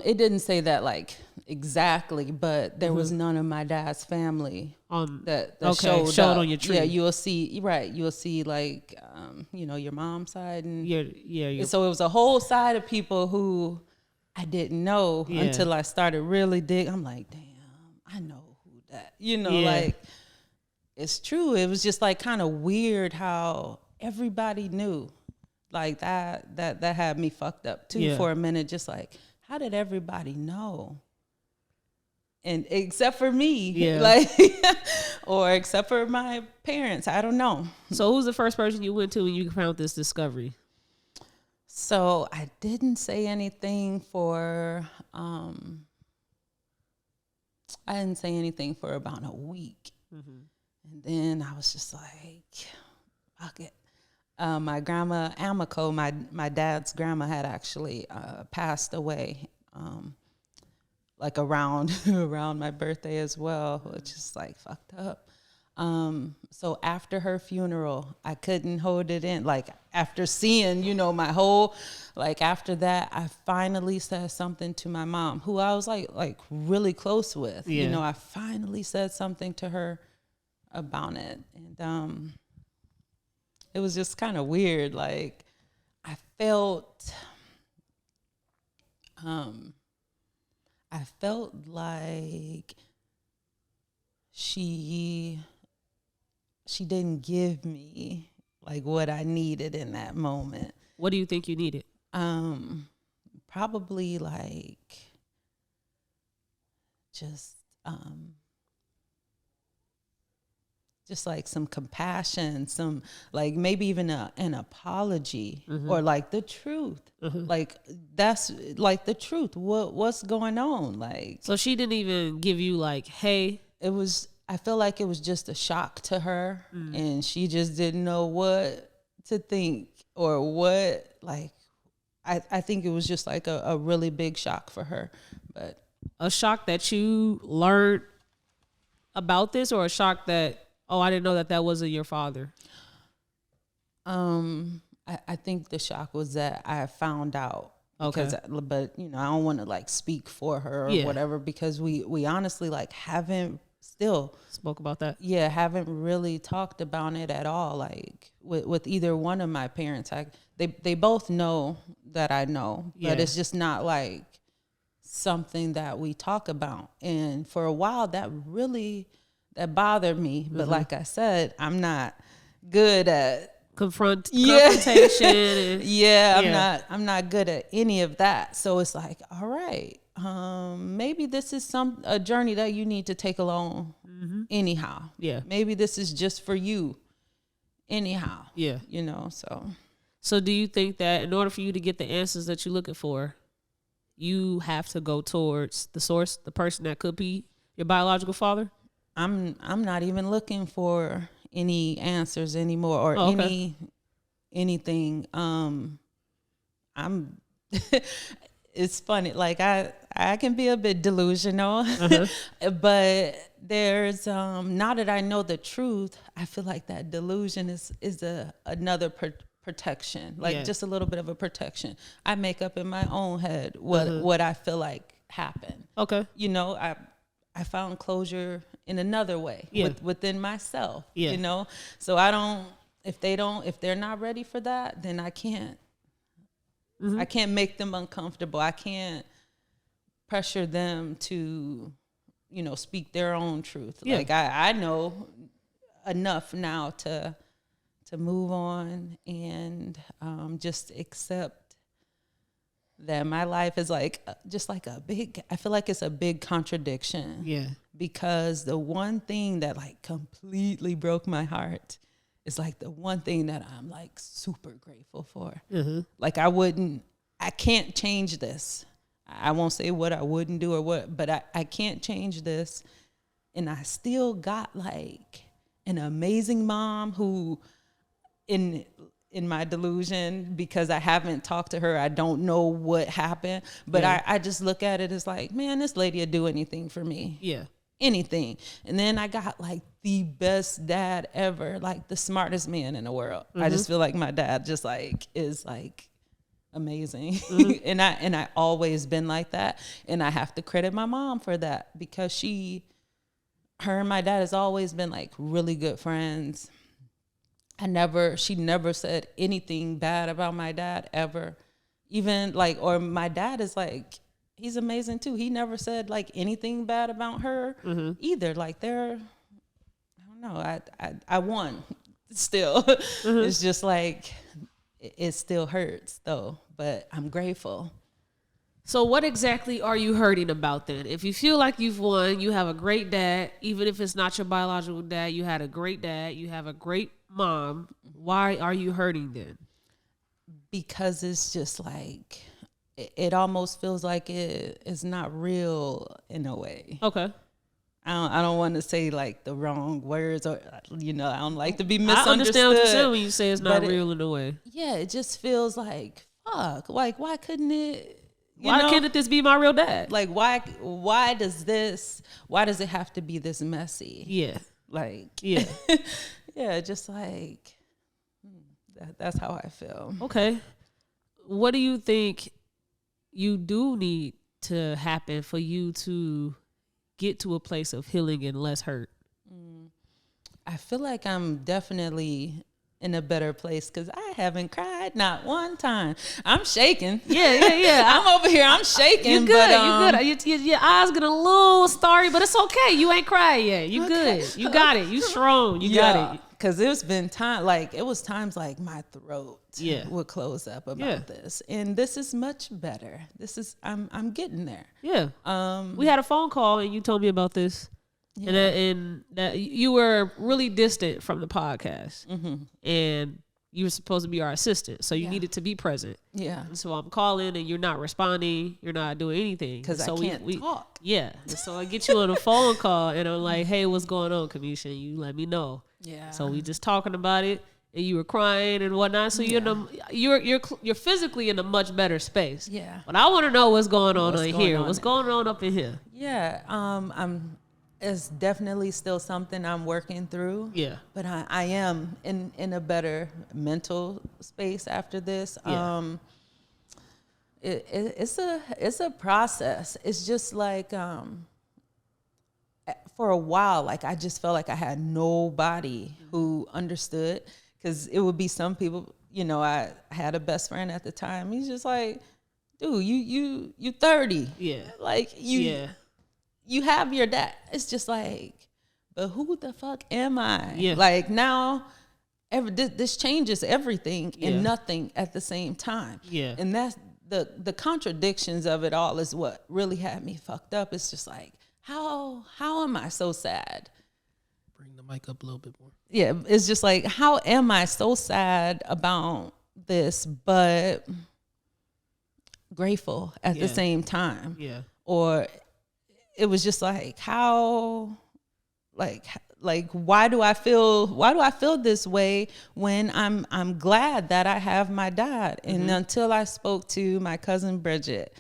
It didn't say that like exactly, but there was none of my dad's family that showed on your tree. Yeah, you'll see. Right, you'll see like your mom's side and so it was a whole side of people who I didn't know until I started really digging. I'm like, damn, I know who that. Like, it's true. It was just like kind of weird how everybody knew. Like that had me fucked up too for a minute. Just like, how did everybody know? And except for me, like, or except for my parents, I don't know. So who's the first person you went to when you found this discovery? So I didn't say anything for about a week. And then I was just like, fuck it. My grandma, Amico, my dad's grandma, had actually passed away like around my birthday as well, which is like fucked up. So after her funeral, I couldn't hold it in. Like, after seeing, my whole, like, after that, I finally said something to my mom, who I was like really close with. I finally said something to her about it. And it was just kind of weird. Like, I felt like she didn't give me like what I needed in that moment. What do you think you needed? Probably like just just like some compassion, some like maybe even an apology or like the truth. Like that's like the truth. What's going on? Like, so she didn't even give you like, hey, I feel like it was just a shock to her and she just didn't know what to think or what, like, I think it was just like a really big shock for her. But a shock that you learned about this, or a shock that, oh, I didn't know that wasn't your father? I think the shock was that I found out. Okay. But you know, I don't want to like speak for her or whatever, because we honestly like haven't still spoke about that. Yeah, haven't really talked about it at all. Like with either one of my parents, they both know that I know, but it's just not like something that we talk about. And for a while, that bothered me. But like I said, I'm not good at confrontation. I'm not good at any of that. So it's like, all right, maybe this is a journey that you need to take along anyhow. Yeah. Maybe this is just for you anyhow. Yeah. You know, So do you think that in order for you to get the answers that you're looking for, you have to go towards the source, the person that could be your biological father? I'm not even looking for any answers anymore or anything. I'm it's funny, like I can be a bit delusional, but there's now that I know the truth, I feel like that delusion is another protection, like just a little bit of a protection. I make up in my own head what I feel like happened. Okay. You know, I found closure in another way within myself, you know? So if they're not ready for that, then I can't make them uncomfortable. I can't pressure them to, you know, speak their own truth. Yeah. Like I know enough now to move on and just accept that my life is like just like I feel like it's a big contradiction. Yeah. Because the one thing that like completely broke my heart is like the one thing that I'm like super grateful for. Like I can't change this. I won't say what I wouldn't do or what, but I can't change this. And I still got like an amazing mom who in my delusion, because I haven't talked to her, I don't know what happened, but I just look at it as like, man, this lady would do anything for me. Yeah. Anything. And then I got like the best dad ever, like the smartest man in the world. I just feel like my dad just like is like amazing. and I always been like that. And I have to credit my mom for that, because her and my dad has always been like really good friends. She never said anything bad about my dad ever. Even like, or my dad is like, he's amazing too. He never said like anything bad about her either. Like I don't know. I won still. It's just like, it still hurts though, but I'm grateful. So what exactly are you hurting about then? If you feel like you've won, you have a great dad, even if it's not your biological dad, you had a great dad, you have a great mom. Why are you hurting then? Because it's just like, it almost feels like it is not real in a way. Okay. I don't want to say like the wrong words, or, you know, I don't like to be misunderstood. I understand what you're saying when you say it's not real in a way. Yeah, it just feels like, fuck, like why couldn't it? Why can't this be my real dad? Like why does it have to be this messy? Yeah. Like, yeah. Yeah, just like, that's how I feel. Okay. What do you think you do need to happen for you to get to a place of healing and less hurt? I feel like I'm definitely in a better place, because I haven't cried not one time. I'm shaking. Yeah. I'm over here. I'm shaking. You good. You good. Your eyes getting a little starry, but it's okay. You ain't cried yet. You good. You got it. You strong. You got it. Because there's been times like my throat would close up about this, and this is much better. I'm getting there. Yeah. We had a phone call and you told me about this. and that you were really distant from the podcast, and you were supposed to be our assistant, so you needed to be present. Yeah. And so I'm calling, and you're not responding. You're not doing anything Because so I can't talk. Yeah. And so I get you on a phone call, and I'm like, "Hey, what's going on, Kameesha?" And you let me know. Yeah. So we just talking about it, and you were crying and whatnot. So you're physically in a much better space. Yeah. But I want to know what's going on What's in going here. on What's going on up in here? Yeah. It's definitely still something I'm working through. Yeah. But I am in a better mental space after this. Yeah. It's a process. It's just like for a while, like I just felt like I had nobody who understood, because it would be some people. I had a best friend at the time. He's just like, dude, you 30. Yeah. Like you have your dad. It's just like, but who the fuck am I? Yeah. Like now, this changes everything and nothing at the same time. Yeah. And that's the contradictions of it all is what really had me fucked up. It's just like, how am I so sad? Bring the mic up a little bit more. Yeah, it's just like, how am I so sad about this, but grateful at the same time? Yeah. Or it was just like, how, like why do I feel this way when I'm glad that I have my dad? And until I spoke to my cousin Bridget,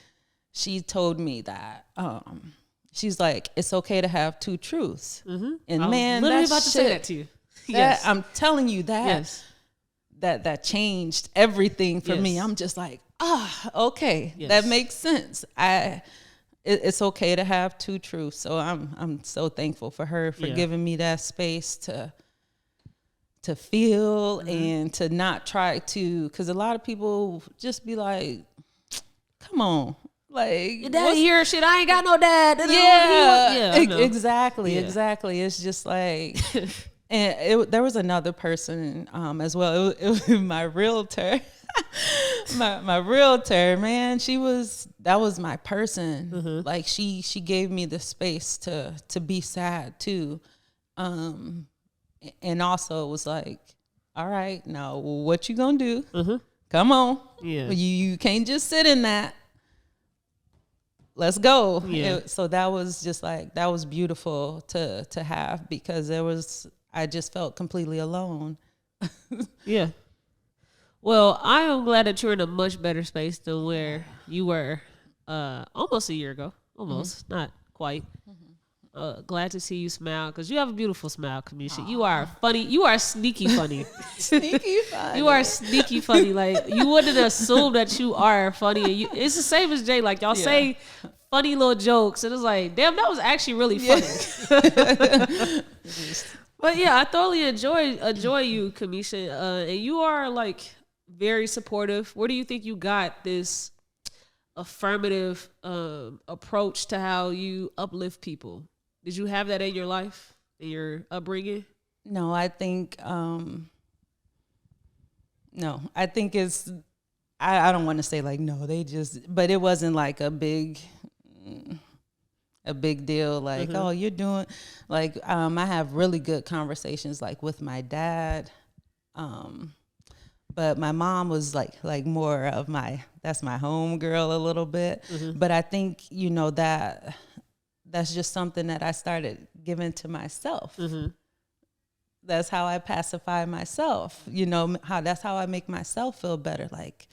she told me that she's like, it's okay to have two truths. And I man, was literally that about to say that to you. Yes. I'm telling you that that changed everything for me. I'm just like, okay, that makes sense. It's okay to have two truths. So I'm so thankful for her for giving me that space to feel and to not try to, because a lot of people just be like, come on, like your daddy here, shit. I ain't got no dad. Exactly. It's just like, and there was another person as well. It was my realtor. my realtor, man, that was my person. Like she gave me the space to be sad too. And also it was like, all right, now what you gonna do? Come on. Yeah. You can't just sit in that. Let's go. Yeah. So that was just like, that was beautiful to have, because I just felt completely alone. Yeah. Well, I am glad that you're in a much better space than where you were almost a year ago. Almost, not quite. Glad to see you smile, because you have a beautiful smile, Kameesha. You are funny. You are sneaky funny. Sneaky funny. You are sneaky funny. Like, you wouldn't assume that you are funny. And it's the same as Jay. Like, y'all say funny little jokes, and it's like, damn, that was actually really funny. But yeah, I thoroughly enjoy you, Kameesha. And you are like very supportive. Where do you think you got this affirmative approach to how you uplift people? Did you have that in your life, in your upbringing? No, I think it's, I don't want to say like, no, but it wasn't like a big deal. Like, oh, you're doing, like, I have really good conversations like with my dad. But my mom was like more of that's my home girl a little bit. But I think, that's just something that I started giving to myself. That's how I pacify myself. That's how I make myself feel better. Like,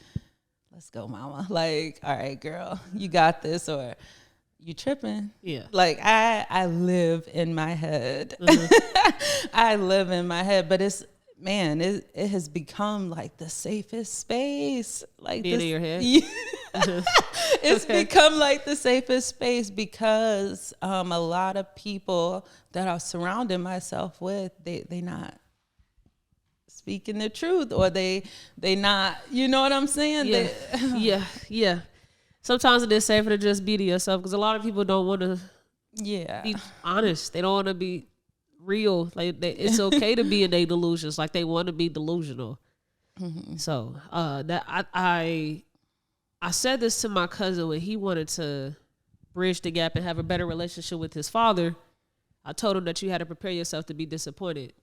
let's go, mama. Like, all right, girl, you got this, or you tripping. Yeah. Like, I live in my head. I live in my head, but it has become like the safest space. Like, being in your head? It's become like the safest space, because a lot of people that I surrounding myself with, they not speaking the truth, or they not, you know what I'm saying? Yeah. Sometimes it is safer to just be to yourself, because a lot of people don't want to be honest. They don't want to be real. Like, it's okay to be in their delusions. Like, they want to be delusional. So that I said this to my cousin when he wanted to bridge the gap and have a better relationship with his father. I told him that you had to prepare yourself to be disappointed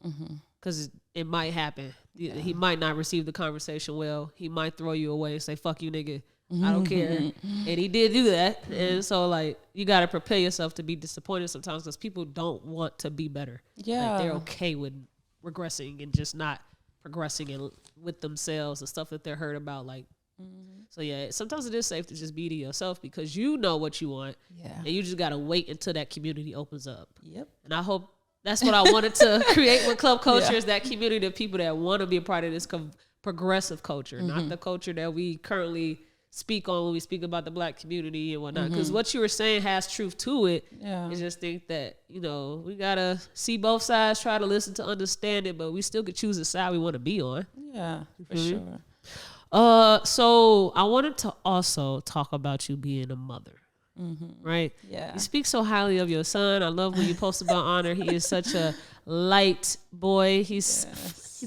because it might happen. Yeah. He might not receive the conversation well. He might throw you away and say, fuck you, nigga. I don't care. And he did do that. And so, like, you got to prepare yourself to be disappointed sometimes because people don't want to be better. Yeah. Like, they're okay with regressing and just not progressing with themselves and stuff that they're hurt about. Like, so yeah, sometimes it is safe to just be to yourself because you know what you want. Yeah. And you just got to wait until that community opens up. Yep. And I hope that's what I wanted to create with Club Culture is that community of people that want to be a part of this progressive culture, not the culture that we currently speak on when we speak about the Black community and whatnot. Because what you were saying has truth to it. Yeah. I just think that, you know, we got to see both sides, try to listen to understand it, but we still could choose the side we want to be on. Yeah, for sure. So I wanted to also talk about you being a mother. Right? Yeah. You speak so highly of your son. I love when you post about Honor. He is such a light boy. He's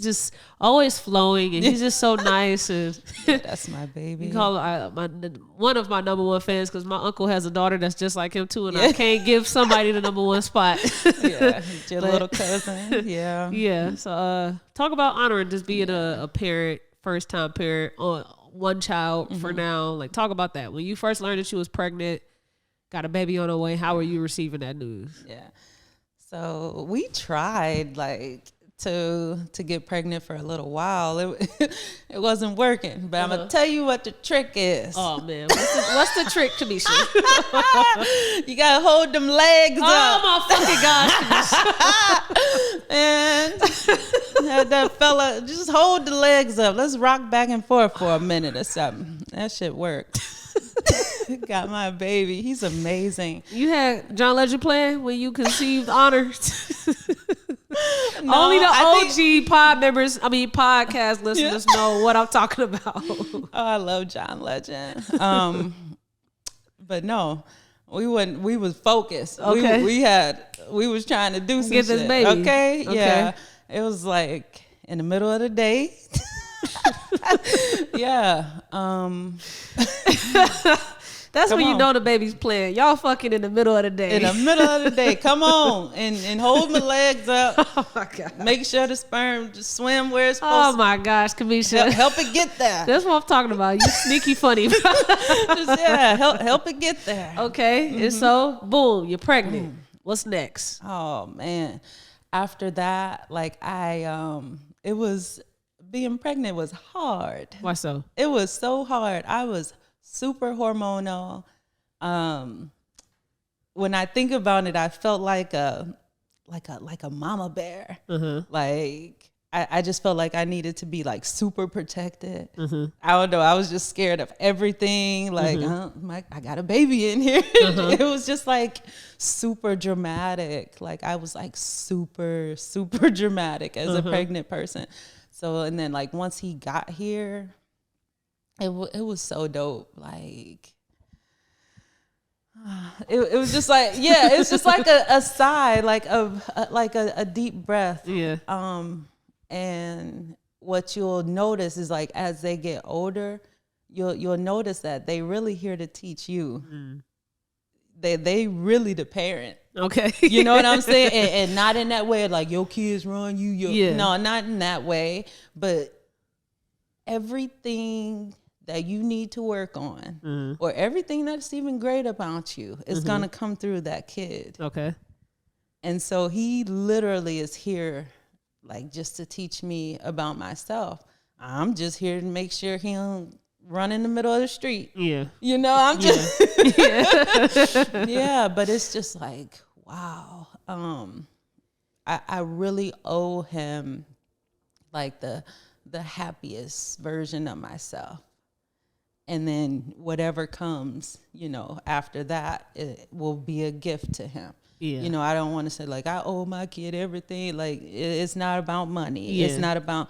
just always flowing, and he's just so nice. And that's my baby. You call one of my number one fans because my uncle has a daughter that's just like him too, and I can't give somebody the number one spot. Your little cousin. Yeah. So talk about Honor and just being a parent, first time parent on one child for now. Like, talk about that. When you first learned that she was pregnant, got a baby on her way, how were you receiving that news? Yeah. So we tried to get pregnant for a little while. It wasn't working, but I'm gonna tell you what the trick is. Oh man, what's the trick, Kameesha? You gotta hold them legs up. Oh my fucking gosh, and that fella just hold the legs up. Let's rock back and forth for a minute or something. That shit worked. Got my baby. He's amazing. You had John Legend playing when you conceived Honor. No, only the OG podcast listeners know what I'm talking about. Oh, I love John Legend. But no, we was focused. Okay. We was trying to do some get this shit. baby. Okay. Yeah. It was like in the middle of the day. Yeah. That's when you know the baby's playing. Y'all fucking in the middle of the day. In the middle of the day. Come on. And hold my legs up. Oh my God. Make sure the sperm just swim where it's supposed to. Oh my gosh, Kameesha. Help it get there. That's what I'm talking about. You sneaky funny. Help it get there. Okay. And so, boom, you're pregnant. What's next? Oh man. After that, it was, being pregnant was hard. Why so? It was so hard. I was super hormonal. When I think about it, I felt like a mama bear. Like I just felt like I needed to be like super protected. I don't know. I was just scared of everything. Like I got a baby in here. It was just like super dramatic. Like I was like super dramatic as a pregnant person. So and then like once he got here, it was so dope. Like it was just like it's just like a sigh, like a deep breath. Yeah. And what you'll notice is like as they get older, you'll notice that they really here to teach you. They really the parent. Okay. You know what I'm saying? And not in that way like your kids run you. No, not in that way. But everything that you need to work on or everything that's even great about you is going to come through that kid. Okay. And so he literally is here like just to teach me about myself. I'm just here to make sure he don't run in the middle of the street. Yeah. You know, I'm just yeah, but it's just like, wow. I really owe him like the happiest version of myself. And then whatever comes, you know, after that, it will be a gift to him. Yeah. You know, I don't want to say like, I owe my kid everything. Like, it's not about money. Yeah. It's not about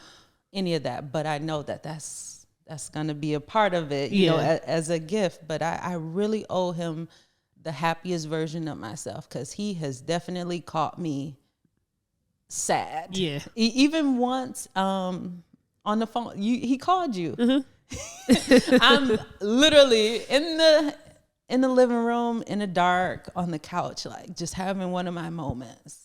any of that. But I know that that's going to be a part of it, you know, as a gift. But I really owe him the happiest version of myself because he has definitely caught me sad. Yeah. Even once on the phone, he called you. I'm literally in in the living room, in the dark, on the couch, like just having one of my moments.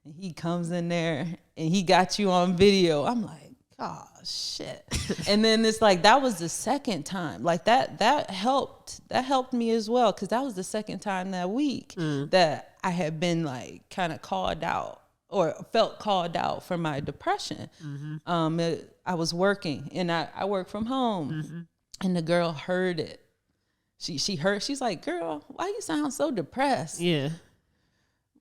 And he comes in there and he got you on video. I'm like, oh shit. And then it's like, that was the second time. Like that helped me as well. Cause that was the second time that week that I had been like kind of called out or felt called out for my depression. I was working and I work from home and the girl heard it. She heard, she's like, girl, why you sound so depressed? Yeah.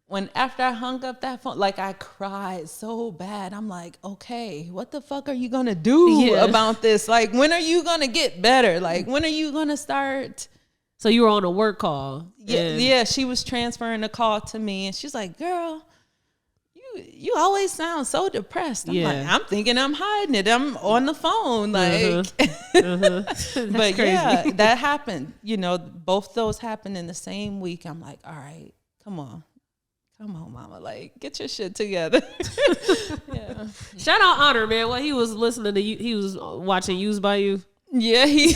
When after I hung up that phone, like I cried so bad. I'm like, okay, what the fuck are you gonna do about this? Like, when are you gonna get better? Like, when are you gonna start? So you were on a work call. Yeah, she was transferring the call to me and she's like, girl, you always sound so depressed. I'm like, I'm thinking I'm hiding it. I'm on the phone. Like, but crazy. yeah, that happened. You know, both those happened in the same week. I'm like, all right, come on, mama. Like, get your shit together. Yeah. Shout out Honor, man. Well, he was listening to you. He was watching Used by You. Yeah, he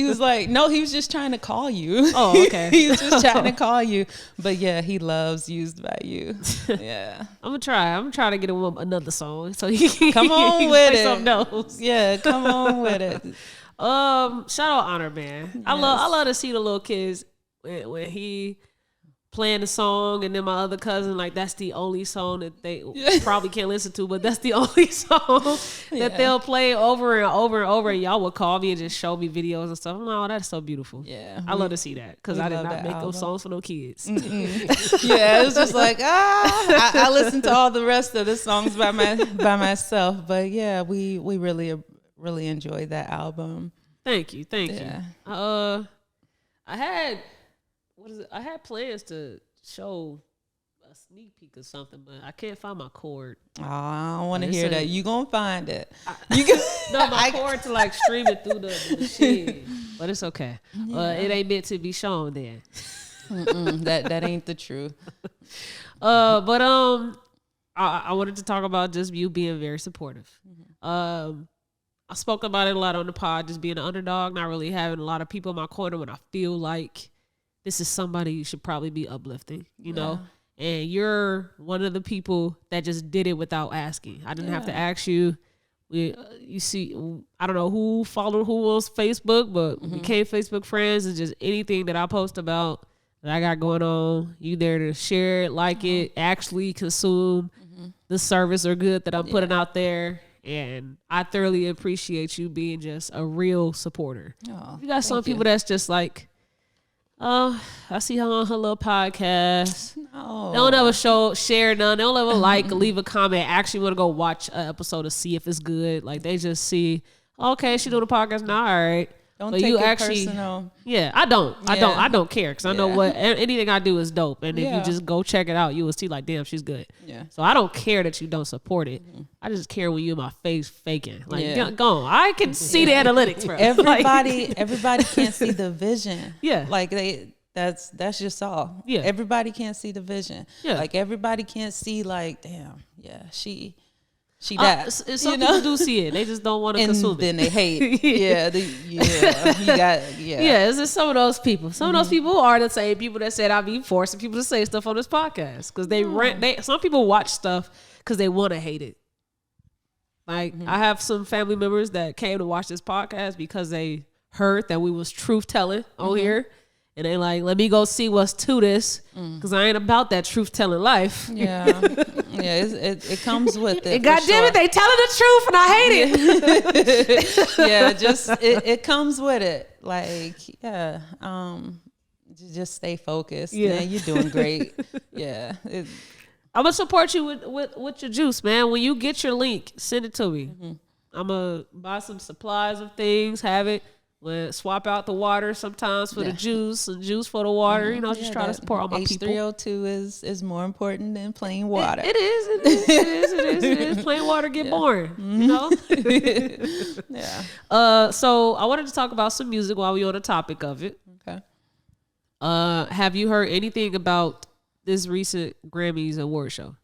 was like, no, he was just trying to call you. Oh, okay. He was just trying to call you. But yeah, he loves Used by You. Yeah. I'm gonna try to get him another song so he can come on he can with play it. something else. Yeah, come on with it. Shout out Honor, man. Yes. I love to see the little kids when he playing the song, and then my other cousin, like, that's the only song that they probably can't listen to, but that's the only song that they'll play over and over and over. And y'all would call me and just show me videos and stuff. I'm like, oh, that's so beautiful. Yeah, I love to see that because I did not make those songs for no kids. Yeah, it was just like, I listened to all the rest of the songs by myself. But yeah, we really enjoyed that album. Thank you. Yeah. I had plans to show a sneak peek or something, but I can't find my cord. Oh, I don't want to hear that. You gonna find it. My cord to like stream it through the machine, but it's okay. It ain't meant to be shown there. That ain't the truth. I wanted to talk about just you being very supportive. I spoke about it a lot on the pod, just being an underdog, not really having a lot of people in my corner when I feel like this is somebody you should probably be uplifting, you know? And you're one of the people that just did it without asking. I didn't have to ask you. You see, I don't know who followed who on Facebook, but we became Facebook friends. It's just anything that I post about that I got going on, you there to share it, like it, actually consume the service or good that I'm putting out there. And I thoroughly appreciate you being just a real supporter. Oh, you got some people that's just like, oh, I see her on her little podcast. No. They don't ever share none. They don't ever leave a comment. Actually want to go watch an episode to see if it's good. Like, they just see, okay, she doing a podcast now. All right. Don't but take you it actually, personal. Yeah, I don't care because I know what anything I do is dope. And if you just go check it out, you will see like, damn, she's good. Yeah. So I don't care that you don't support it. I just care when you in my face faking. Like, go on. I can see the analytics, bro. Everybody can't see the vision. Yeah. Like that's just all. Yeah. Everybody can't see the vision. Yeah. Like everybody can't see like, damn, yeah, she that. Some people do see it. They just don't want to consume it. And then they hate. Yeah, It's just some of those people. Some of those people are the same people that said I be forcing people to say stuff on this podcast because some people watch stuff because they want to hate it. Like I have some family members that came to watch this podcast because they heard that we was truth telling on here. And they like, let me go see what's to this because I ain't about that truth telling life. Yeah, it comes with it. And goddamn it, they telling the truth and I hate it. Yeah, just it comes with it. Like, just stay focused. Yeah, man, you're doing great. Yeah, I'm gonna support you with your juice, man. When you get your link, send it to me. I'm gonna buy some supplies of things, have it. Swap out the water sometimes for the juice and juice for the water. You know, just try to support all my people. H3O2 is more important than plain water. It is. Plain water get boring, you know? Yeah. So I wanted to talk about some music while we're on the topic of it. Okay. Have you heard anything about this recent Grammys award show?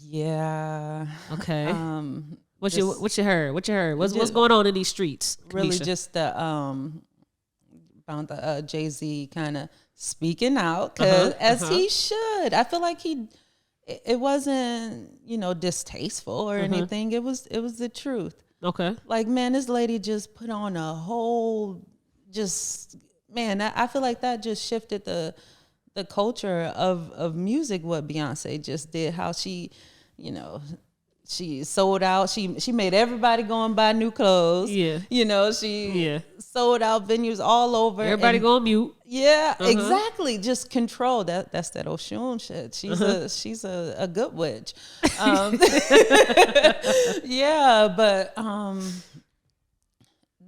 Yeah. Okay. What you heard? What's going on in these streets, Kameesha? Really just the about the Jay-Z kind of speaking out, because as he should. I feel like it wasn't, distasteful or anything. It was the truth. Okay. Like, man, this lady just put on a whole, I feel like that just shifted the culture of music, what Beyonce just did, how she, she sold out. She made everybody go and buy new clothes. Yeah. She sold out venues all over. Everybody go on mute. Yeah, exactly. Just control. That's that Oshun shit. She's a good witch. Yeah, but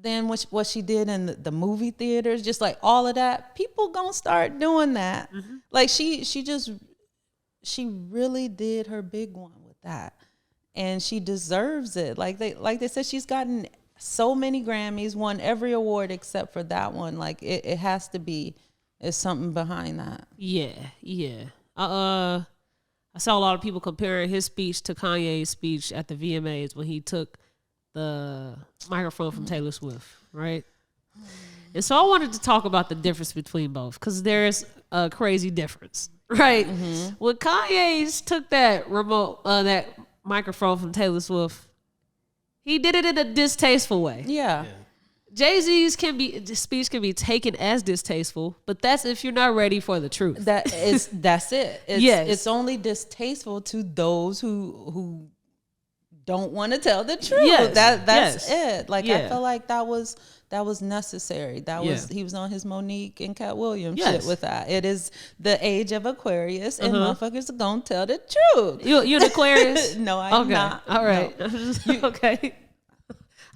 then what she did in the movie theaters, just like all of that, people gonna start doing that. Like she really did her big one with that. And she deserves it. Like they said, she's gotten so many Grammys, won every award except for that one. Like it has to be, there's something behind that. Yeah. I saw a lot of people comparing his speech to Kanye's speech at the VMAs when he took the microphone from Taylor Swift, right? And so I wanted to talk about the difference between both, because there's a crazy difference, right? When Kanye's took that that microphone from Taylor Swift, he did it in a distasteful way. Yeah. Jay-Z's speech can be taken as distasteful, but that's if you're not ready for the truth. That's it. It's only distasteful to those who don't want to tell the truth. Yes. That's it. Like, I felt like that was necessary. He was on his Monique and Cat Williams shit with that. It is the age of Aquarius, and motherfuckers are gonna tell the truth. You an Aquarius? No, I'm not. All right. No. Okay.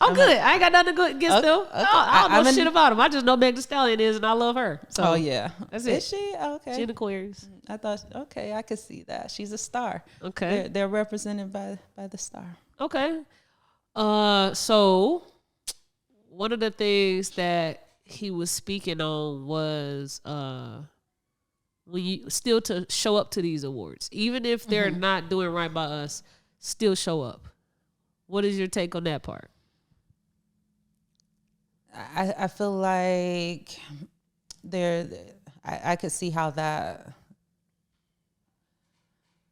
I'm good. I ain't got nothing to go against them. Okay. I don't know shit about him. I just know Meg Thee Stallion is, and I love her. So that's it. Is she? Okay. She's an Aquarius. I thought, okay, I could see that. She's a star. Okay. They're represented by the star. Okay. So one of the things that he was speaking on was when you still to show up to these awards, even if they're not doing right by us, still show up. What is your take on that part? I feel like I could see how that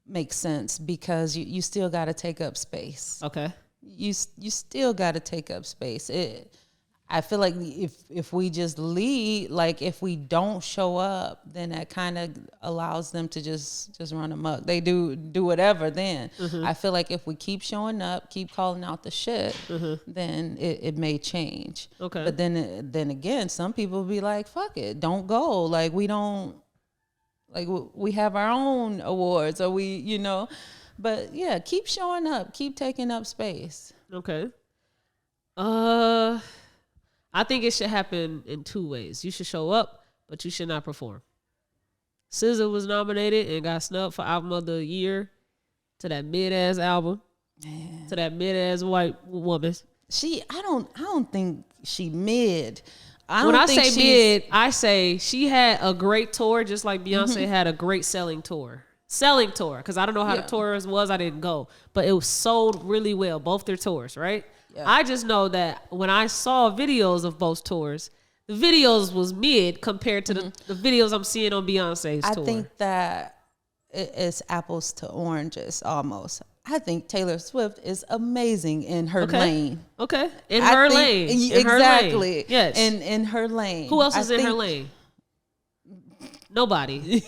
makes sense, because you still got to take up space. Okay. You still got to take up space. I feel like if we just lead, like if we don't show up, then that kind of allows them to just run amok. They do whatever then. I feel like if we keep showing up, keep calling out the shit, then it may change. Okay. But then again, some people be like, fuck it, don't go. Like we don't, like we have our own awards, or we, but yeah, keep showing up, keep taking up space. Okay. I think it should happen in two ways. You should show up, but you should not perform. SZA was nominated and got snubbed for Album of the Year to that mid-ass album, to that mid-ass white woman. I don't think she mid. When I say mid, I say she had a great tour, just like Beyonce had a great selling tour. Because I don't know how the tours was. I didn't go. But it was sold really well, both their tours, right? Yeah. I just know that when I saw videos of both tours, the videos was mid compared to the videos I'm seeing on Beyonce's tour. I think that it's apples to oranges almost. I think Taylor Swift is amazing in her lane. Okay. In her lane. Exactly. Yes. In her lane. Who else is in her lane? Nobody.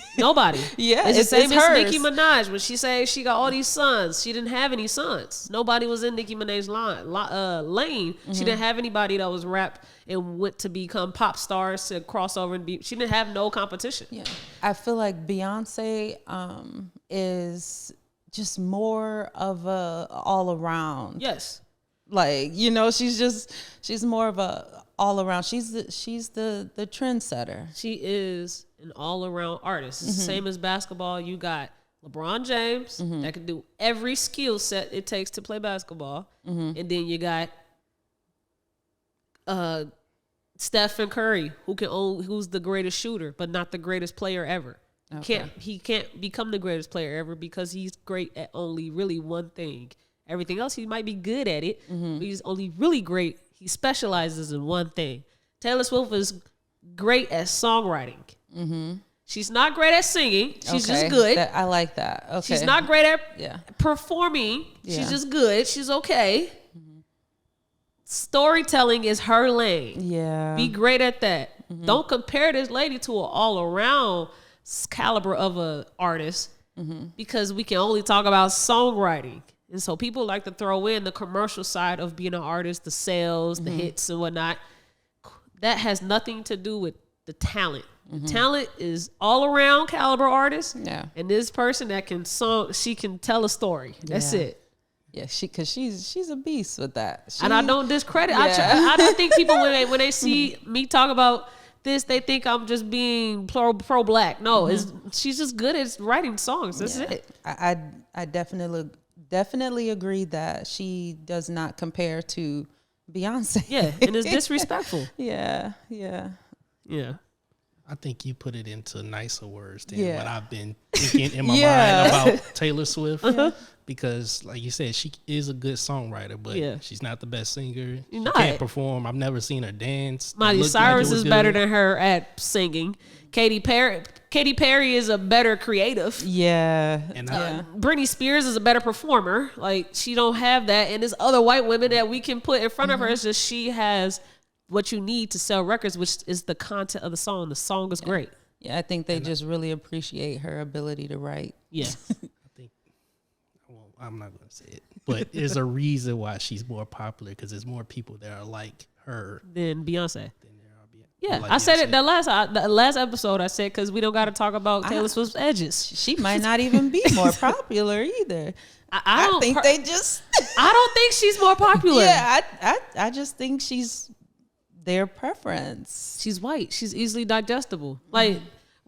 Yeah, it's the same as hers. Nicki Minaj. When she said she got all these sons, she didn't have any sons. Nobody was in Nicki Minaj's lane. She didn't have anybody that was rap and went to become pop stars to cross over and be. She didn't have no competition. Yeah, I feel like Beyonce is just more of a all around. Yes, like she's more of a all around. She's the trendsetter. She is an all around artist. It's the same as basketball. You got LeBron James that can do every skill set it takes to play basketball, and then you got Stephen Curry, who's the greatest shooter, but not the greatest player ever. Okay. He can't become the greatest player ever because he's great at only really one thing. Everything else he might be good at it, but he's only really great. He specializes in one thing. Taylor Swift is great at songwriting. She's not great at singing. She's just good. I like that. Okay. She's not great at performing. She's just good. She's okay. Storytelling is her lane. Yeah. Be great at that. Don't compare this lady to an all-around caliber of a artist because we can only talk about songwriting. And so people like to throw in the commercial side of being an artist, the sales, the hits and whatnot. That has nothing to do with the talent. The talent is all-around caliber artist. Yeah. And this person that can she can tell a story. That's it. Yeah, because she's a beast with that. And I don't discredit. I don't think people when they see me talk about this, they think I'm just being pro black. No, she's just good at writing songs. That's it. I definitely agree that she does not compare to Beyonce. Yeah, and it's disrespectful. Yeah. I think you put it into nicer words than what I've been thinking in my mind about Taylor Swift. Because, like you said, she is a good songwriter, but she's not the best singer. She can't perform. I've never seen her dance. Miley Cyrus is better than her at singing. Katy Perry is a better creative. Yeah. And Britney Spears is a better performer. Like, she don't have that. And there's other white women that we can put in front of her. It's just she has what you need to sell records, which is the content of the song. The song is great. Yeah, I think they just really appreciate her ability to write. Yeah. I'm not going to say it, but there's a reason why she's more popular because there's more people that are like her than Beyonce. Yeah, like I said it the last episode. I said because we don't got to talk about Taylor Swift's edges. She might not even be more popular either. I think they just. I don't think she's more popular. Yeah, I just think she's their preference. She's white. She's easily digestible. Like.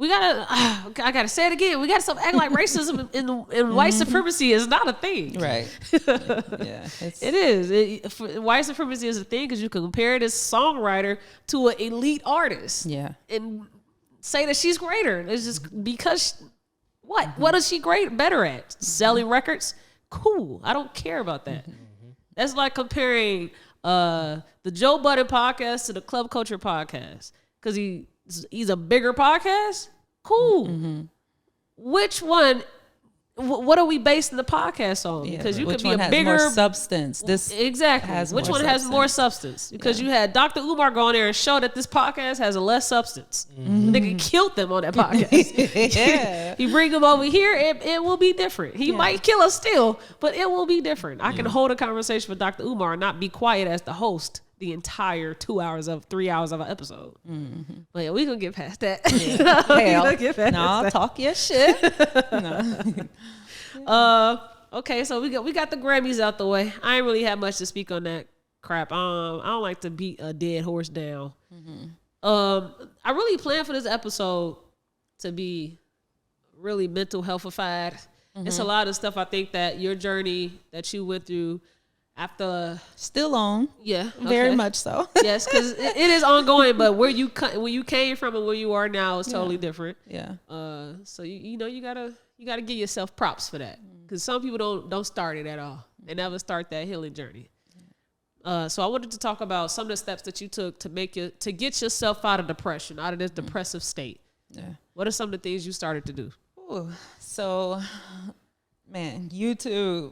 I gotta say it again. We gotta stop acting like racism and white supremacy is not a thing. Right. It is. White supremacy is a thing because you can compare this songwriter to an elite artist. Yeah. And say that she's greater. It's just because what is she better at? Selling records? Cool. I don't care about that. That's like comparing the Joe Budden podcast to the Club Culture podcast because he's a bigger podcast. Cool. Which one? What are we basing the podcast on? Because you could be a bigger more substance. This exactly. Which one has more substance? Because you had Dr. Umar go on there and show that this podcast has a less substance. Nigga killed them on that podcast. He bring them over here, it will be different. He might kill us still, but it will be different. I can hold a conversation with Dr. Umar and not be quiet as the host the entire 3 hours of an episode. But yeah, we gonna get past that. Hell, talk your shit. Okay, so we got the Grammys out the way. I ain't really have much to speak on that crap. I don't like to beat a dead horse down. I really planned for this episode to be really mental healthified. It's a lot of stuff I think that your journey that you went through after still on, very much so. Yes, because it is ongoing. But where you came from and where you are now is totally different. Yeah. So you gotta give yourself props for that because some people don't start it at all. They never start that healing journey. So I wanted to talk about some of the steps that you took to get yourself out of depression, out of this depressive state. Yeah. What are some of the things you started to do? Ooh, so. Man, YouTube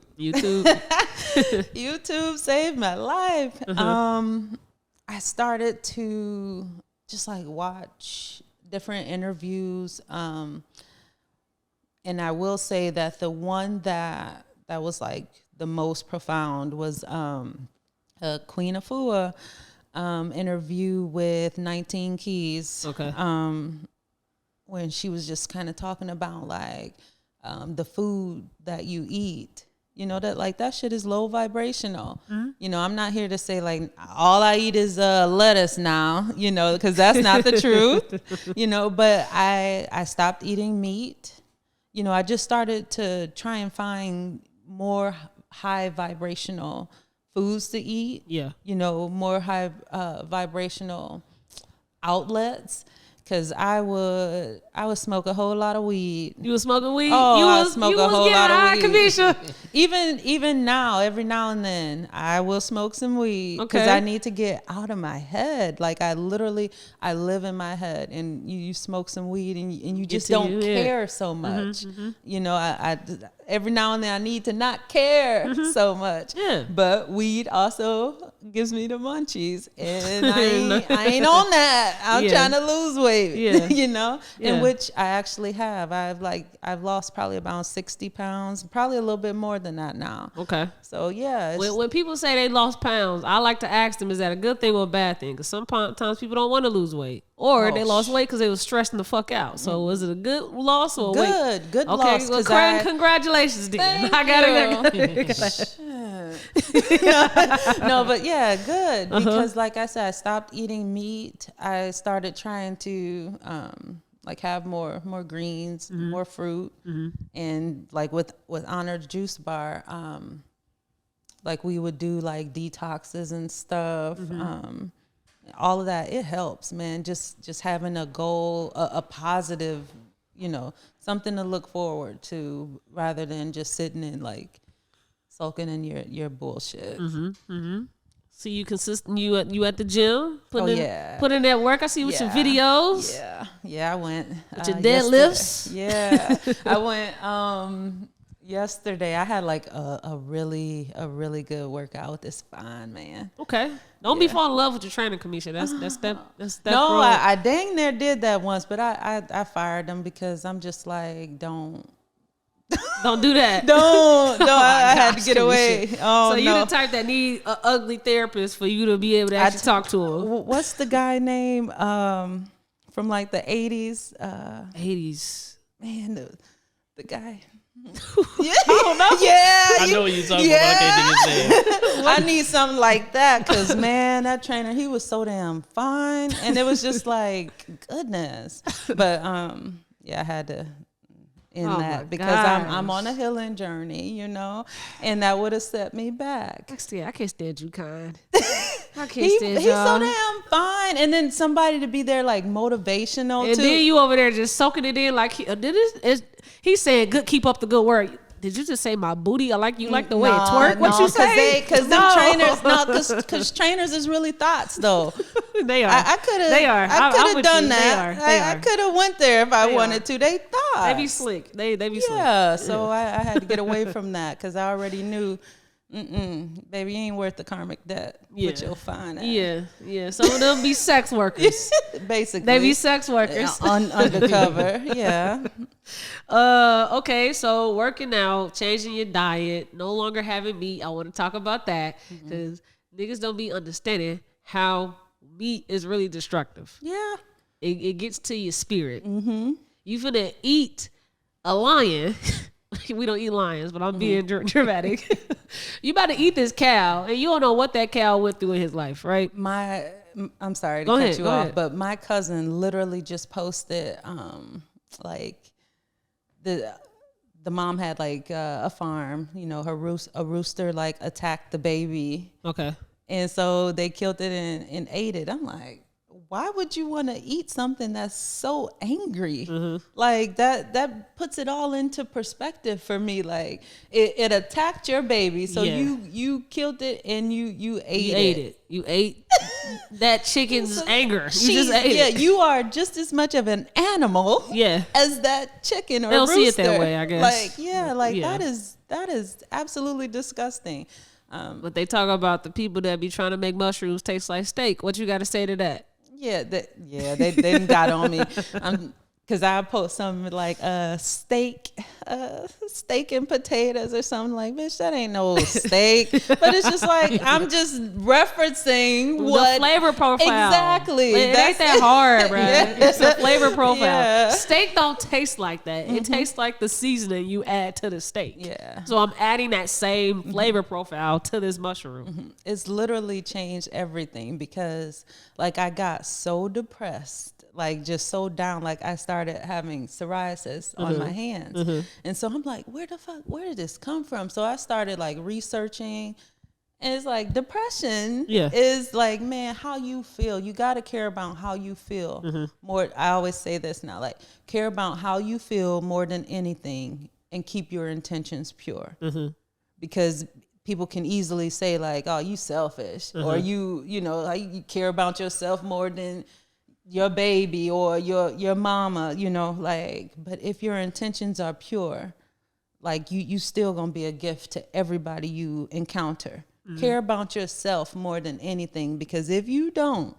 saved my life. I started to just like watch different interviews. And I will say that the one that was like the most profound was Queen Afua interview with 19 Keys. Okay. When she was just kind of talking about like the food that you eat, that shit is low vibrational. I'm not here to say like all I eat is lettuce now, because that's not the truth, but I stopped eating meat. I just started to try and find more high vibrational foods to eat. Yeah. More high vibrational outlets. Cause I would smoke a whole lot of weed. You was smoking weed? Oh, I smoke a whole lot of weed. Kameesha. Even now, every now and then, I will smoke some weed because I need to get out of my head. Like I live in my head, and you smoke some weed, and you just don't care so much. You know, I every now and then I need to not care so much. Yeah. But weed also gives me the munchies, and I ain't on that. I'm trying to lose weight, you know, and which I actually have. I've lost probably about 60 pounds, probably a little bit more than that now. Okay. So yeah. When people say they lost pounds, I like to ask them, is that a good thing or a bad thing? Because sometimes people don't want to lose weight. Or they lost weight because they was stressing the fuck out. So was it a good loss or good loss? Okay, well, congratulations, then. I got it. No, but yeah, good. Because like I said, I stopped eating meat. I started trying to like have more greens, more fruit, and like with Honor's Juice Bar, like we would do like detoxes and stuff. All of that, it helps, man. Just having a goal, a positive, you know, something to look forward to, rather than just sitting and like sulking in your bullshit. See you consistent. You at the gym? Putting in that work. I see with your videos. Yeah, I went with your deadlifts. Yeah, I went yesterday. I had like a really good workout with this fine man. Okay. Don't be fall in love with your trainer, Kameesha. That's that. No, I dang near did that once, but I fired him because I'm just like, don't do that. Don't. I had to get away. Oh, so you the type that need an ugly therapist for you to be able to actually talk to him. What's the guy name from like the 80s? 80s. Man, the guy. Yeah. I don't know. Yeah. I know what you're talking about. I can't think of his name. I need something like that because, man, that trainer, he was so damn fine. And it was just like, goodness. But, yeah, I had to end that because I'm on a healing journey, you know, and that would have set me back. I can't stand you, kind. I can't stand He's so damn fine. And then somebody to be there like motivational and too. Then you over there just soaking it in like he's saying, "Good, keep up the good work." Did you just say my booty? I like you like the way it twerk. What you say? Because them trainers, because trainers is really thoughts though. They are. I could have. They are. I could have done you. that. I could have went there if I wanted to. They thought they be slick. They be slick. Yeah. So I had to get away from that because I already knew. Baby, you ain't worth the karmic debt, but you'll find out. Yeah. Some of them be sex workers. Basically. They be sex workers. Undercover, yeah. Okay, so working out, changing your diet, no longer having meat. I want to talk about that because niggas don't be understanding how meat is really destructive. Yeah. It gets to your spirit. You finna eat a lion. We don't eat lions, but I'm being dramatic. You about to eat this cow, and you don't know what that cow went through in his life, right? I'm sorry to cut you off, but my cousin literally just posted, like the mom had like a farm, you know, a rooster like attacked the baby. Okay. And so they killed it and ate it. I'm like, why would you want to eat something that's so angry? Like that puts it all into perspective for me. Like it attacked your baby, so you killed it and you ate it. You ate that chicken's anger. You just ate it. You are just as much of an animal as that chicken or they don't rooster. See it that way, I guess. That is absolutely disgusting. But they talk about the people that be trying to make mushrooms taste like steak. What you got to say to that? Yeah, they done got on me. Because I post something like steak and potatoes or something like, bitch, that ain't no steak. But it's just like, I'm just referencing the flavor profile. Exactly. It ain't that hard, bro. It's a flavor profile. Yeah. Steak don't taste like that. It tastes like the seasoning you add to the steak. Yeah. So I'm adding that same flavor profile to this mushroom. It's literally changed everything because like I got so depressed. Like just so down, like I started having psoriasis on my hands. And so I'm like, where did this come from? So I started like researching And it's like depression Yeah. is like, man, how you feel. You got to care about how you feel more. I always say this now, like care about how you feel more than anything and keep your intentions pure. Because people can easily say like, oh, you selfish or you know, like you care about yourself more than your baby or your mama, you know, like, but if your intentions are pure, like you still gonna be a gift to everybody you encounter. Care about yourself more than anything, because if you don't,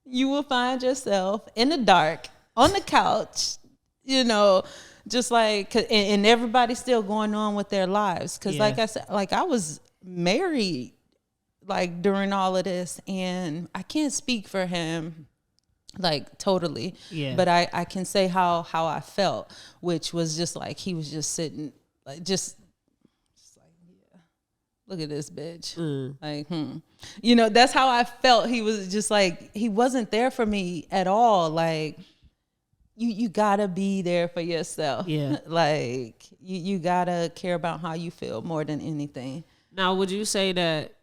you will find yourself in the dark on the couch, you know, just like, and everybody's still going on with their lives. Cause like I said, like I was married like during all of this, and I can't speak for him like totally, but I can say how I felt, which was just like he was just sitting like just like, yeah, look at this bitch. Like, you know, that's how I felt. He was just like, he wasn't there for me at all. Like, you gotta be there for yourself. Yeah. Like you gotta care about how you feel more than anything. Now, would you say that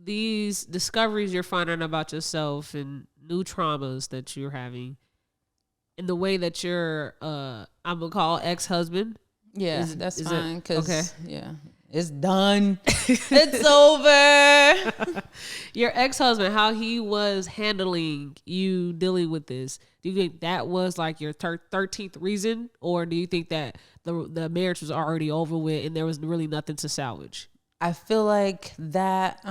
these discoveries you're finding about yourself and new traumas that you're having, and the way that you're, I'm gonna call ex-husband. Yeah, that's fine. Cause it's done. It's over. Your ex-husband, how he was handling you dealing with this. Do you think that was like your 13th reason, or do you think that the marriage was already over with and there was really nothing to salvage? I feel like that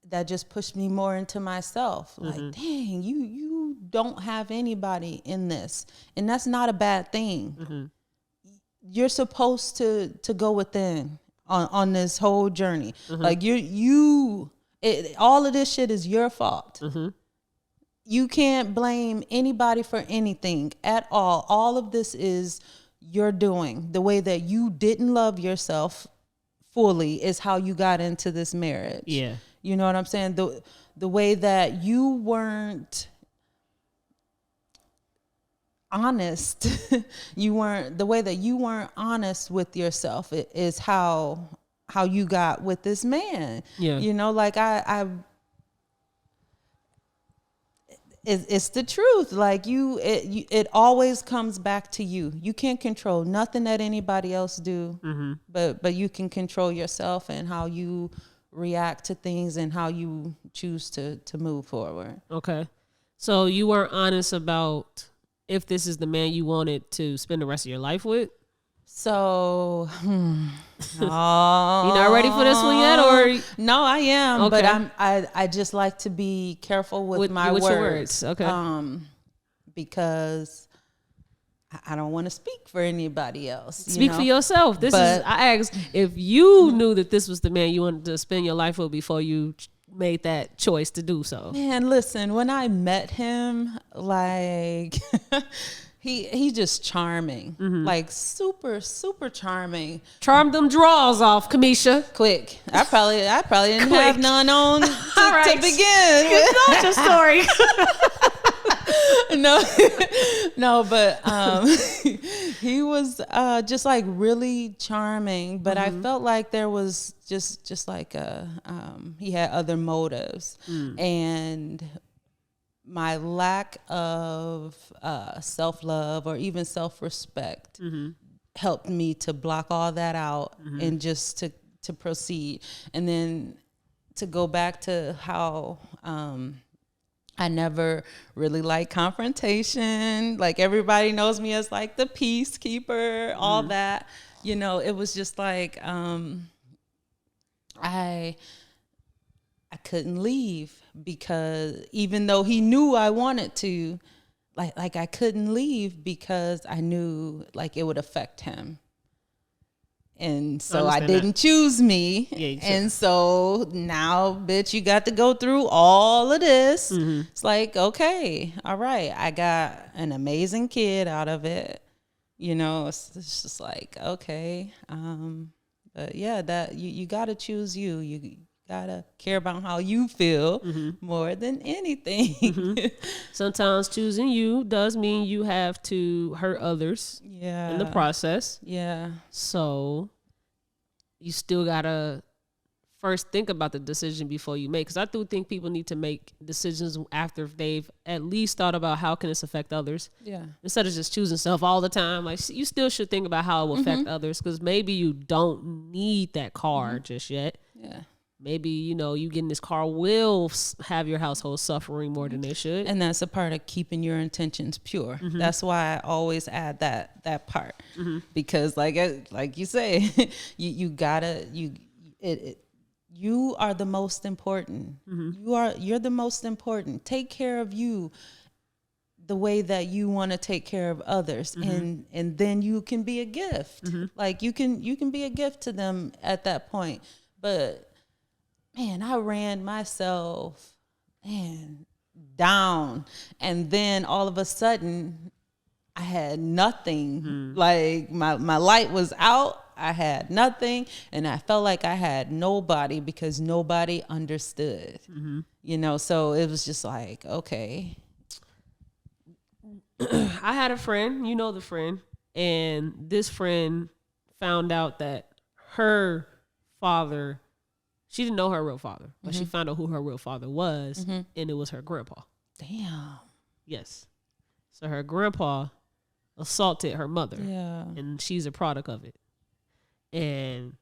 that just pushed me more into myself. Like, dang, you don't have anybody in this, and that's not a bad thing. You're supposed to go within on this whole journey. Like all of this shit is your fault. You can't blame anybody for anything at all. All of this is your doing. The way that you didn't love yourself fully is how you got into this marriage. Yeah. You know what I'm saying? The way that you weren't honest, the way that you weren't honest with yourself is how you got with this man. Yeah. You know, like it's the truth. Like it always comes back to you. You can't control nothing that anybody else do, but you can control yourself and how you react to things and how you choose to move forward. Okay. So you weren't honest about if this is the man you wanted to spend the rest of your life with? So, you not ready for this one yet, or no? I am, okay. But I just like to be careful with my words. Your words, okay? Because I don't want to speak for anybody else. Speak for yourself. I asked if you knew that this was the man you wanted to spend your life with before you made that choice to do so. Man, listen, when I met him, like he's just charming, like super, super charming. Charm them draws off, Kameesha. Quick. I probably didn't have none on to begin with. That's your story. No, but he was just like really charming, but I felt like there was just like he had other motives, and my lack of self-love or even self-respect helped me to block all that out and just to proceed. And then to go back to how I never really liked confrontation. Like everybody knows me as like the peacekeeper, all that. You know, it was just like I couldn't leave because even though he knew I wanted to, like I couldn't leave because I knew like it would affect him. And so I didn't choose me. Yeah, and so now, bitch, you got to go through all of this. It's like, okay, all right. I got an amazing kid out of it. You know, it's just like, okay. But yeah, that you got to choose you. You got to care about how you feel more than anything. Sometimes choosing you does mean you have to hurt others in the process. Yeah. So you still got to first think about the decision before you make. Because I do think people need to make decisions after they've at least thought about how can this affect others. Yeah. Instead of just choosing self all the time. Like, you still should think about how it will affect others, because maybe you don't need that car just yet. Yeah. Maybe, you getting this car will have your household suffering more than they should. And that's a part of keeping your intentions pure. That's why I always add that part, because like you say, you are the most important. You're the most important. Take care of you the way that you want to take care of others, and then you can be a gift. Like you can be a gift to them at that point. But man, I ran myself down, and then all of a sudden I had nothing. Like my light was out. I had nothing, and I felt like I had nobody because nobody understood. So it was just like, okay. I had a friend, the friend, and this friend found out that her father, she didn't know her real father, but she found out who her real father was, and it was her grandpa. Damn. Yes. So her grandpa assaulted her mother, Yeah. and she's a product of it. And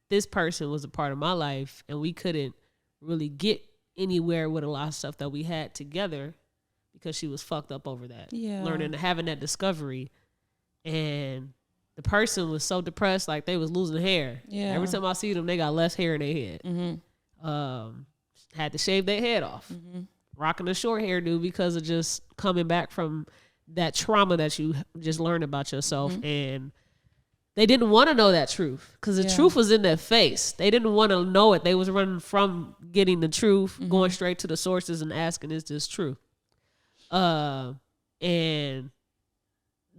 this person was a part of my life, and we couldn't really get anywhere with a lot of stuff that we had together because she was fucked up over that. Yeah. Having that discovery. And the person was so depressed, like they was losing hair. Yeah. Every time I see them, they got less hair in their head. Had to shave their head off. Rocking a short hairdo because of just coming back from that trauma that you just learned about yourself. And they didn't want to know that truth because the truth was in their face. They didn't want to know it. They was running from getting the truth, going straight to the sources and asking, is this true? And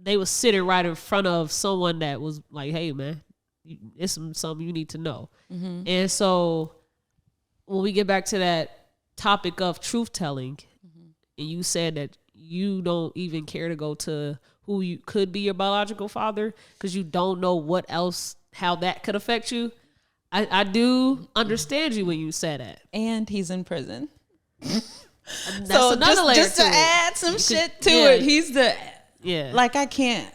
they was sitting right in front of someone that was like, hey man, it's something you need to know. And so when we get back to that topic of truth telling, and you said that you don't even care to go to who you could be your biological father because you don't know how that could affect you. I do understand you when you said that. And he's in prison. That's So another layer just to it. add some shit to yeah. it, he's the Yeah. like I can't,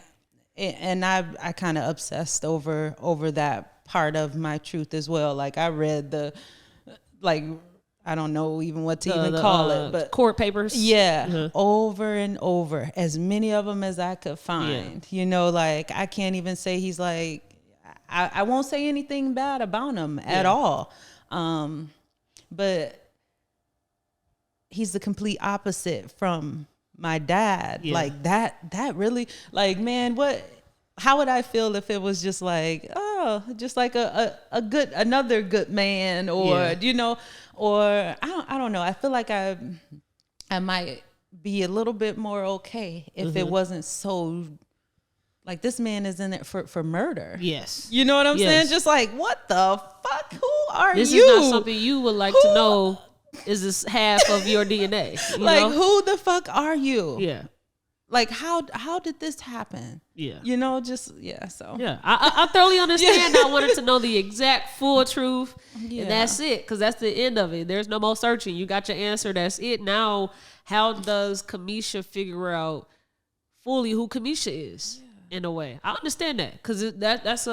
and I kind of obsessed over that part of my truth as well. Like I read I don't know even what to even call it, but court papers. yeah, over and over, as many of them as I could find. Like I can't even say he's like, I won't say anything bad about him at all. But he's the complete opposite from my dad. Yeah. Like that really, like, man, how would I feel if it was just like, just like another good man, or, or I don't know. I feel like I might be a little bit more okay if it wasn't so, like, this man is in it for murder. Yes. You know what I'm Yes. saying? Just like, what the fuck? Who are This you? is not something you would like to know. Is this half of your DNA? Like, know? who the fuck are you? Yeah. Like, how did this happen? Yeah. So. Yeah. I thoroughly understand. I wanted to know the exact full truth. Yeah. And that's it. Because that's the end of it. There's no more searching. You got your answer. That's it. Now, how does Kameesha figure out fully who Kameesha is? In a way, I understand that because that's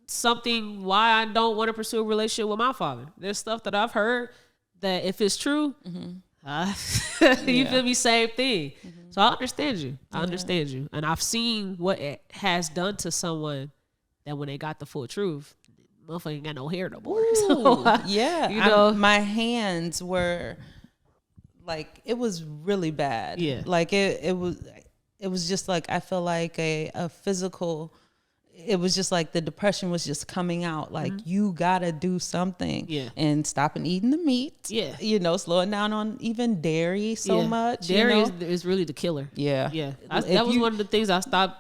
something why I don't want to pursue a relationship with my father. There's stuff that I've heard that if it's true, you feel me? Same thing. So I understand you. I understand you, and I've seen what it has done to someone that when they got the full truth, motherfucker ain't got no hair no more. So, my hands were like, it was really bad. Yeah, like it was just like, I feel like a physical, it was just like the depression was just coming out. Like, you gotta do something. Yeah. And stopping eating the meat. Yeah. Slowing down on even dairy so much. Dairy is really the killer. Yeah. Yeah. That was one of the things I stopped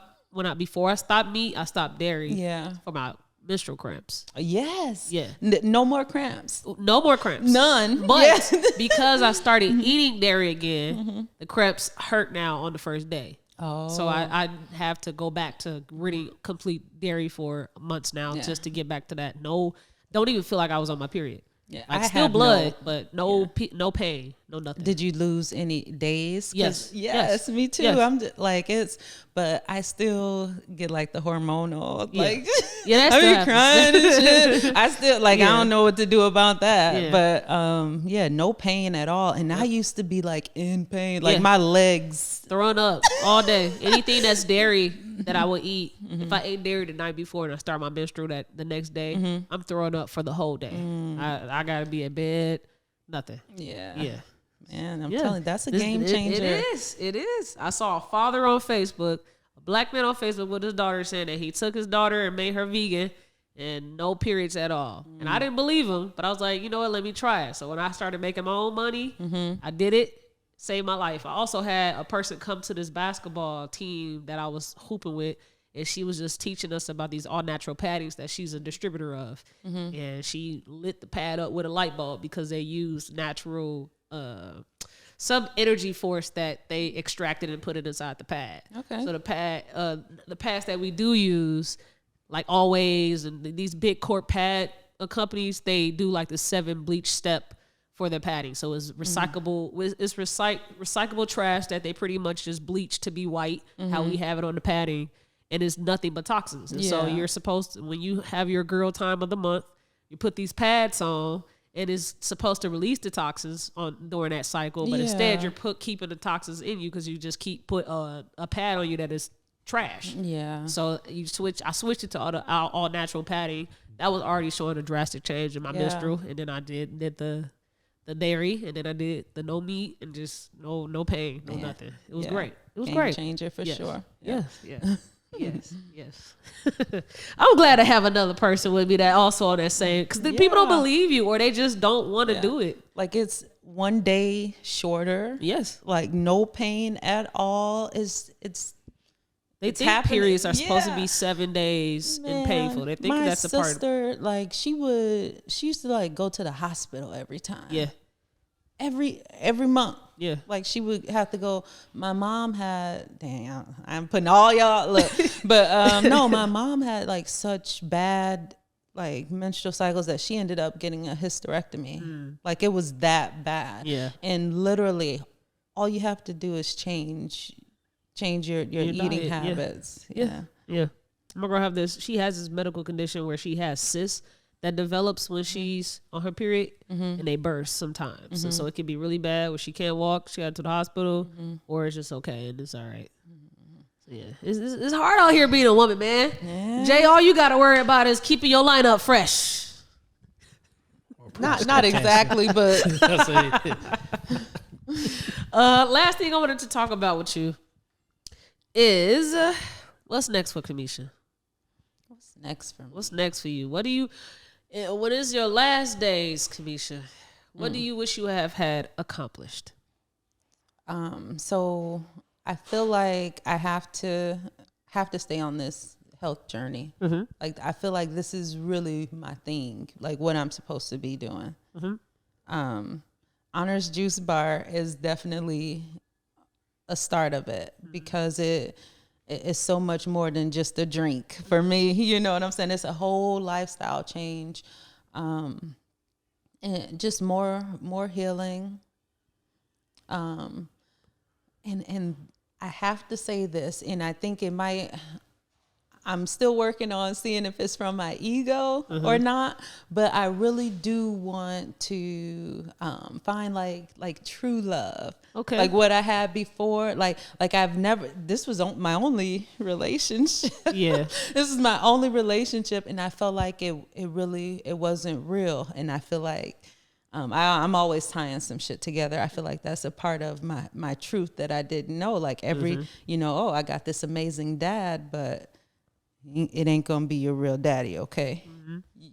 before I stopped meat, I stopped dairy. Yeah. For my menstrual cramps. Yes. Yeah. No more cramps. No more cramps. None. But because I started eating dairy again, the cramps hurt now on the first day. Oh. So I have to go back to really complete dairy for months now just to get back to that. No, don't even feel like I was on my period. Yeah, like I still have blood, no- but no pain, no nothing. Did you lose any days? 'Cause Yes. yes, me too. Yes. I'm just, like but I still get like the hormonal, Yeah. like Yeah, that I still be happens. crying and shit. I still like Yeah. I don't know what to do about that. Yeah. But yeah, no pain at all. And I used to be like in pain, like Yeah. my legs. Throwing up all day. Anything that's dairy that I would eat. Mm-hmm. If I ate dairy the night before and I start my menstrual the next day, Mm-hmm. I'm throwing up for the whole day. I gotta be in bed. Nothing. Yeah. Yeah. Man, I'm Yeah. telling you, that's a game changer. It is. I saw a father on Facebook, a black man on Facebook with his daughter saying that he took his daughter and made her vegan and no periods at all. And I didn't believe him, but I was like, you know what, let me try it. So when I started making my own money, I did it, saved my life. I also had a person come to this basketball team that I was hooping with, and she was just teaching us about these all natural paddings that she's a distributor of. And she lit the pad up with a light bulb because they used natural some energy force that they extracted and put it inside the pad. Okay. So the pads that we do use, like Always and these big corp pad companies, they do like the 7 bleach step for their padding. So it's recyclable. It's recyclable trash that they pretty much just bleach to be white, how we have it on the padding. And it's nothing but toxins. And so you're supposed to, when you have your girl time of the month, you put these pads on, and it's supposed to release the toxins during that cycle. But instead, you're keeping the toxins in you because you just keep put a pad on you that is trash. Yeah. So I switched it to all natural padding. That was already showing a drastic change in my menstrual. And then I did the dairy, and then I did the no meat, and just no pain, no nothing. It was great. It was game great. changer for sure. Yes. Yes. I'm glad to have another person with me that also on that same, because people don't believe you, or they just don't want to do it. Like it's one day shorter. Yes. Like no pain at all. They think happening. periods are supposed to Yeah. be 7 days and painful. They think my that's a part. sister, like she used to like go to the hospital every time. Yeah. Every month. Yeah. Like she would have to go. My mom had, I'm putting all y'all look, but no, my mom had like such bad like menstrual cycles that she ended up getting a hysterectomy. Like it was that bad. Yeah. And literally, all you have to do is change your eating diet, yeah. habits. Yeah. My girl she has this medical condition where she has cysts that develops when she's on her period, and they burst sometimes. And so it can be really bad where she can't walk, she got to the hospital, or it's just okay and it's all right. So yeah, it's hard out here being a woman, man. Yeah. Jay, all you got to worry about is keeping your lineup fresh. Not exactly, but That's it. Last thing I wanted to talk about with you is what's next for Kameesha? what's next for me? What's next for you? What is your last days, Kameesha? What do you wish you have had accomplished? So I feel like I have to stay on this health journey. Like I feel like this is really my thing, like what I'm supposed to be doing. Honors Juice Bar is definitely a start of it because it is so much more than just a drink for me. You know what I'm saying? It's a whole lifestyle change, and just more healing. And I have to say this, and I think I'm still working on seeing if it's from my ego or not, but I really do want to find like true love. Okay. Like what I had before, like this was my only relationship. Yeah. This is my only relationship, and I felt like it wasn't real, and I feel like I'm always tying some shit together. I feel like that's a part of my truth that I didn't know. Like I got this amazing dad, but it ain't gonna be your real daddy, okay?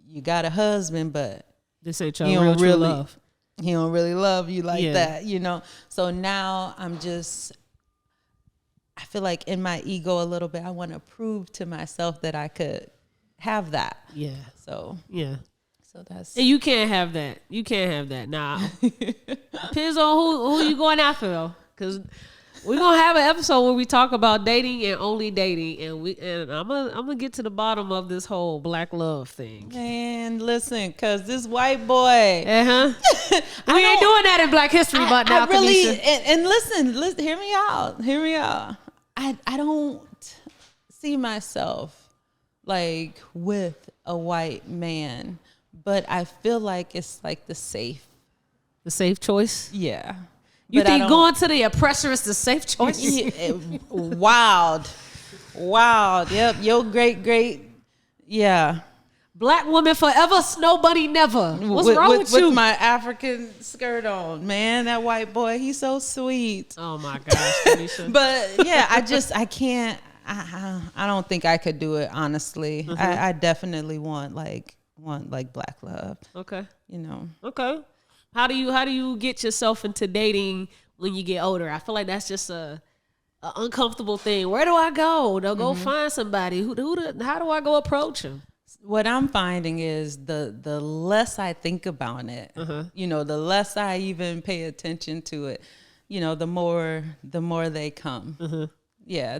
You got a husband, but This ain't your real true love. He don't really love you like that, you know? So now I feel like in my ego a little bit, I want to prove to myself that I could have that. Yeah. So that's... And you can't have that. You can't have that. Nah. Depends on who you going after, though. Because We're gonna have an episode where we talk about dating and only dating, and I'm gonna get to the bottom of this whole black love thing. Man, listen, cause this white boy, We ain't doing that in Black History Month now, really, Kameesha. and listen, hear me out. I don't see myself like with a white man, but I feel like it's like the safe choice. Yeah. You But think going to the oppressor is the safe choice? Wild. Yep. Your great. Yeah. Black woman forever, snow bunny never. What's wrong with you? With my African skirt on, man. That white boy, he's so sweet. Oh my gosh, Kameesha. But yeah, I can't. I don't think I could do it, honestly. I definitely want black love. Okay. You know. Okay. How do you get yourself into dating when you get older? I feel like that's just a uncomfortable thing. Where do I go? To go find somebody. How do I go approach him? What I'm finding is the less I think about it, you know, the less I even pay attention to it, you know, the more they come. Yeah,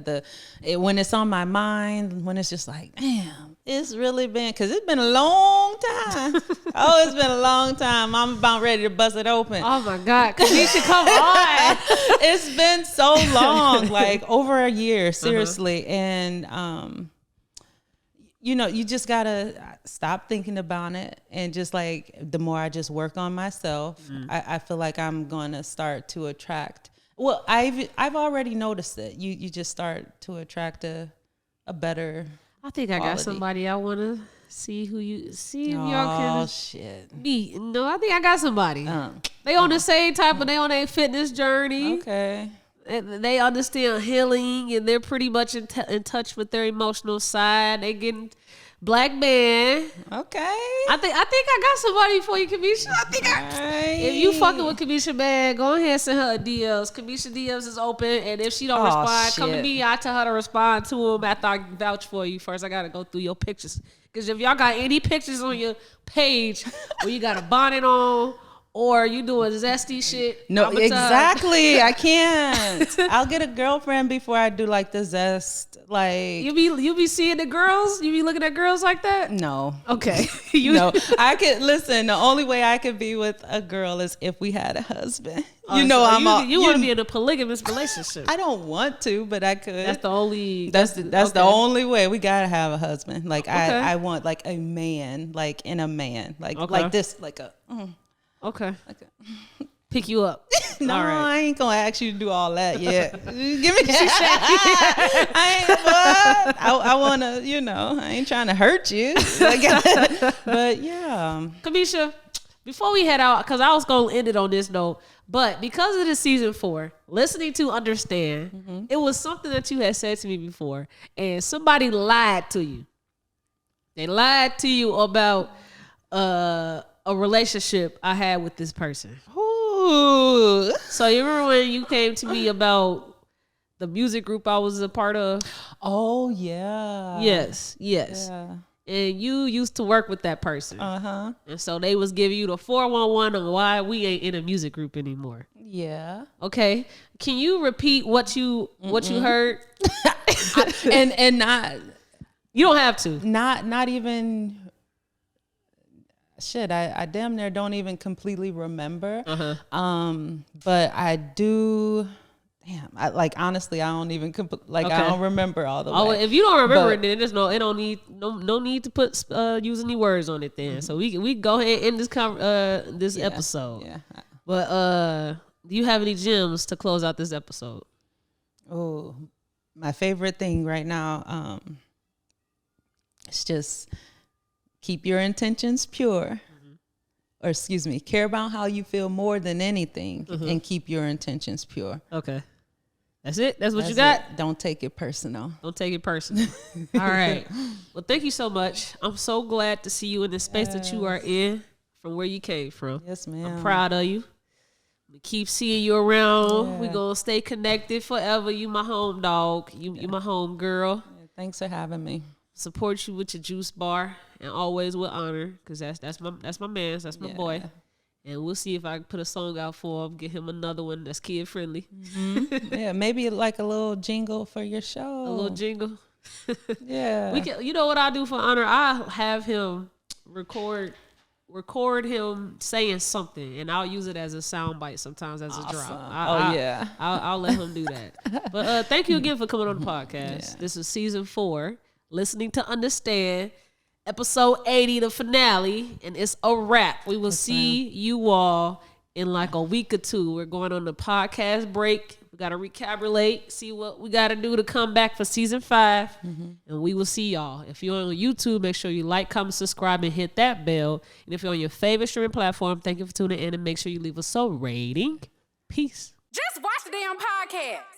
when it's on my mind, when it's just like, damn, it's really been, because it's been a long time. It's been a long time. I'm about ready to bust it open. Oh my God, Kameesha, come on. It's been so long, like over a year, seriously. And, you know, you just gotta stop thinking about it, and just like the more I just work on myself, I feel like I'm gonna start to attract. Well, I've already noticed it. You just start to attract a better. I think I got somebody I want to see who you see. If y'all can shit. meet. No, I think I got somebody. They on the same type, but they on a fitness journey. Okay. And they understand healing, and they're pretty much in touch with their emotional side. They getting black man. Okay. I think I got somebody for you, Kameesha. I think if you fucking with Kameesha, man, go ahead and send her a DMs. Kameesha DMs is open, and if she don't respond, come to me. I tell her to respond to them after I vouch for you. First, I gotta go through your pictures, because if y'all got any pictures on your page where you got a bonnet on, or you doing zesty shit. No, exactly. I can't. I'll get a girlfriend before I do like the zest. Like you be seeing the girls. You be looking at girls like that. No. Okay. No. I could listen. The only way I could be with a girl is if we had a husband. You know, so you want to be in a polygamous relationship. I don't want to, but I could. That's the only. That's the only way. We gotta have a husband. Like I want like a man, like in a man, like this, like a. Okay. Pick you up. No, all right. I ain't gonna ask you to do all that yet. Give me that. I wanna, you know, I ain't trying to hurt you. But yeah. Kameesha, before we head out, because I was gonna end it on this note, but because of the season 4, listening to Understand, it was something that you had said to me before, and somebody lied to you. They lied to you about a relationship I had with this person. Ooh. So you remember when you came to me about the music group I was a part of? Oh yeah. Yes. Yeah. And you used to work with that person. And so they was giving you the 411 on why we ain't in a music group anymore. Yeah. Okay. Can you repeat what you heard? and not. You don't have to. Not even. Shit, I damn near don't even completely remember. But I do. Damn, honestly, I don't even I don't remember all the way. Oh, if you don't remember it, then there's no need to put use any words on it. Then, so we go ahead and end this episode. Yeah. But do you have any gems to close out this episode? Oh, my favorite thing right now. It's just. Keep your intentions pure, or excuse me, care about how you feel more than anything, and keep your intentions pure. Okay. That's it? That's what you got? It. Don't take it personal. Don't take it personal. All right. Well, thank you so much. I'm so glad to see you in the space that you are in from where you came from. Yes, ma'am. I'm proud of you. We keep seeing you around. We're going to stay connected forever. You my home dog. You my home girl. Yeah, thanks for having me. Support you with your juice bar, and always with honor, because that's my man, that's my boy. And we'll see if I can put a song out for him, get him another one that's kid friendly. Yeah, maybe like a little jingle for your show. A little jingle. Yeah. We can. You know what I'll do for Honor? I'll have him record him saying something, and I'll use it as a sound bite sometimes as a drop. I'll let him do that. But thank you again for coming on the podcast. Yeah. This is season 4, Listening to Understand, episode 80, the finale, and it's a wrap. We will see you all in like a week or 2. We're going on the podcast break. We got to recalibrate, see what we got to do to come back for season 5. And we will see y'all. If you're on YouTube, make sure you like, comment, subscribe, and hit that bell. And if you're on your favorite streaming platform, thank you for tuning in, and make sure you leave us a rating. Peace. Just watch the damn podcast.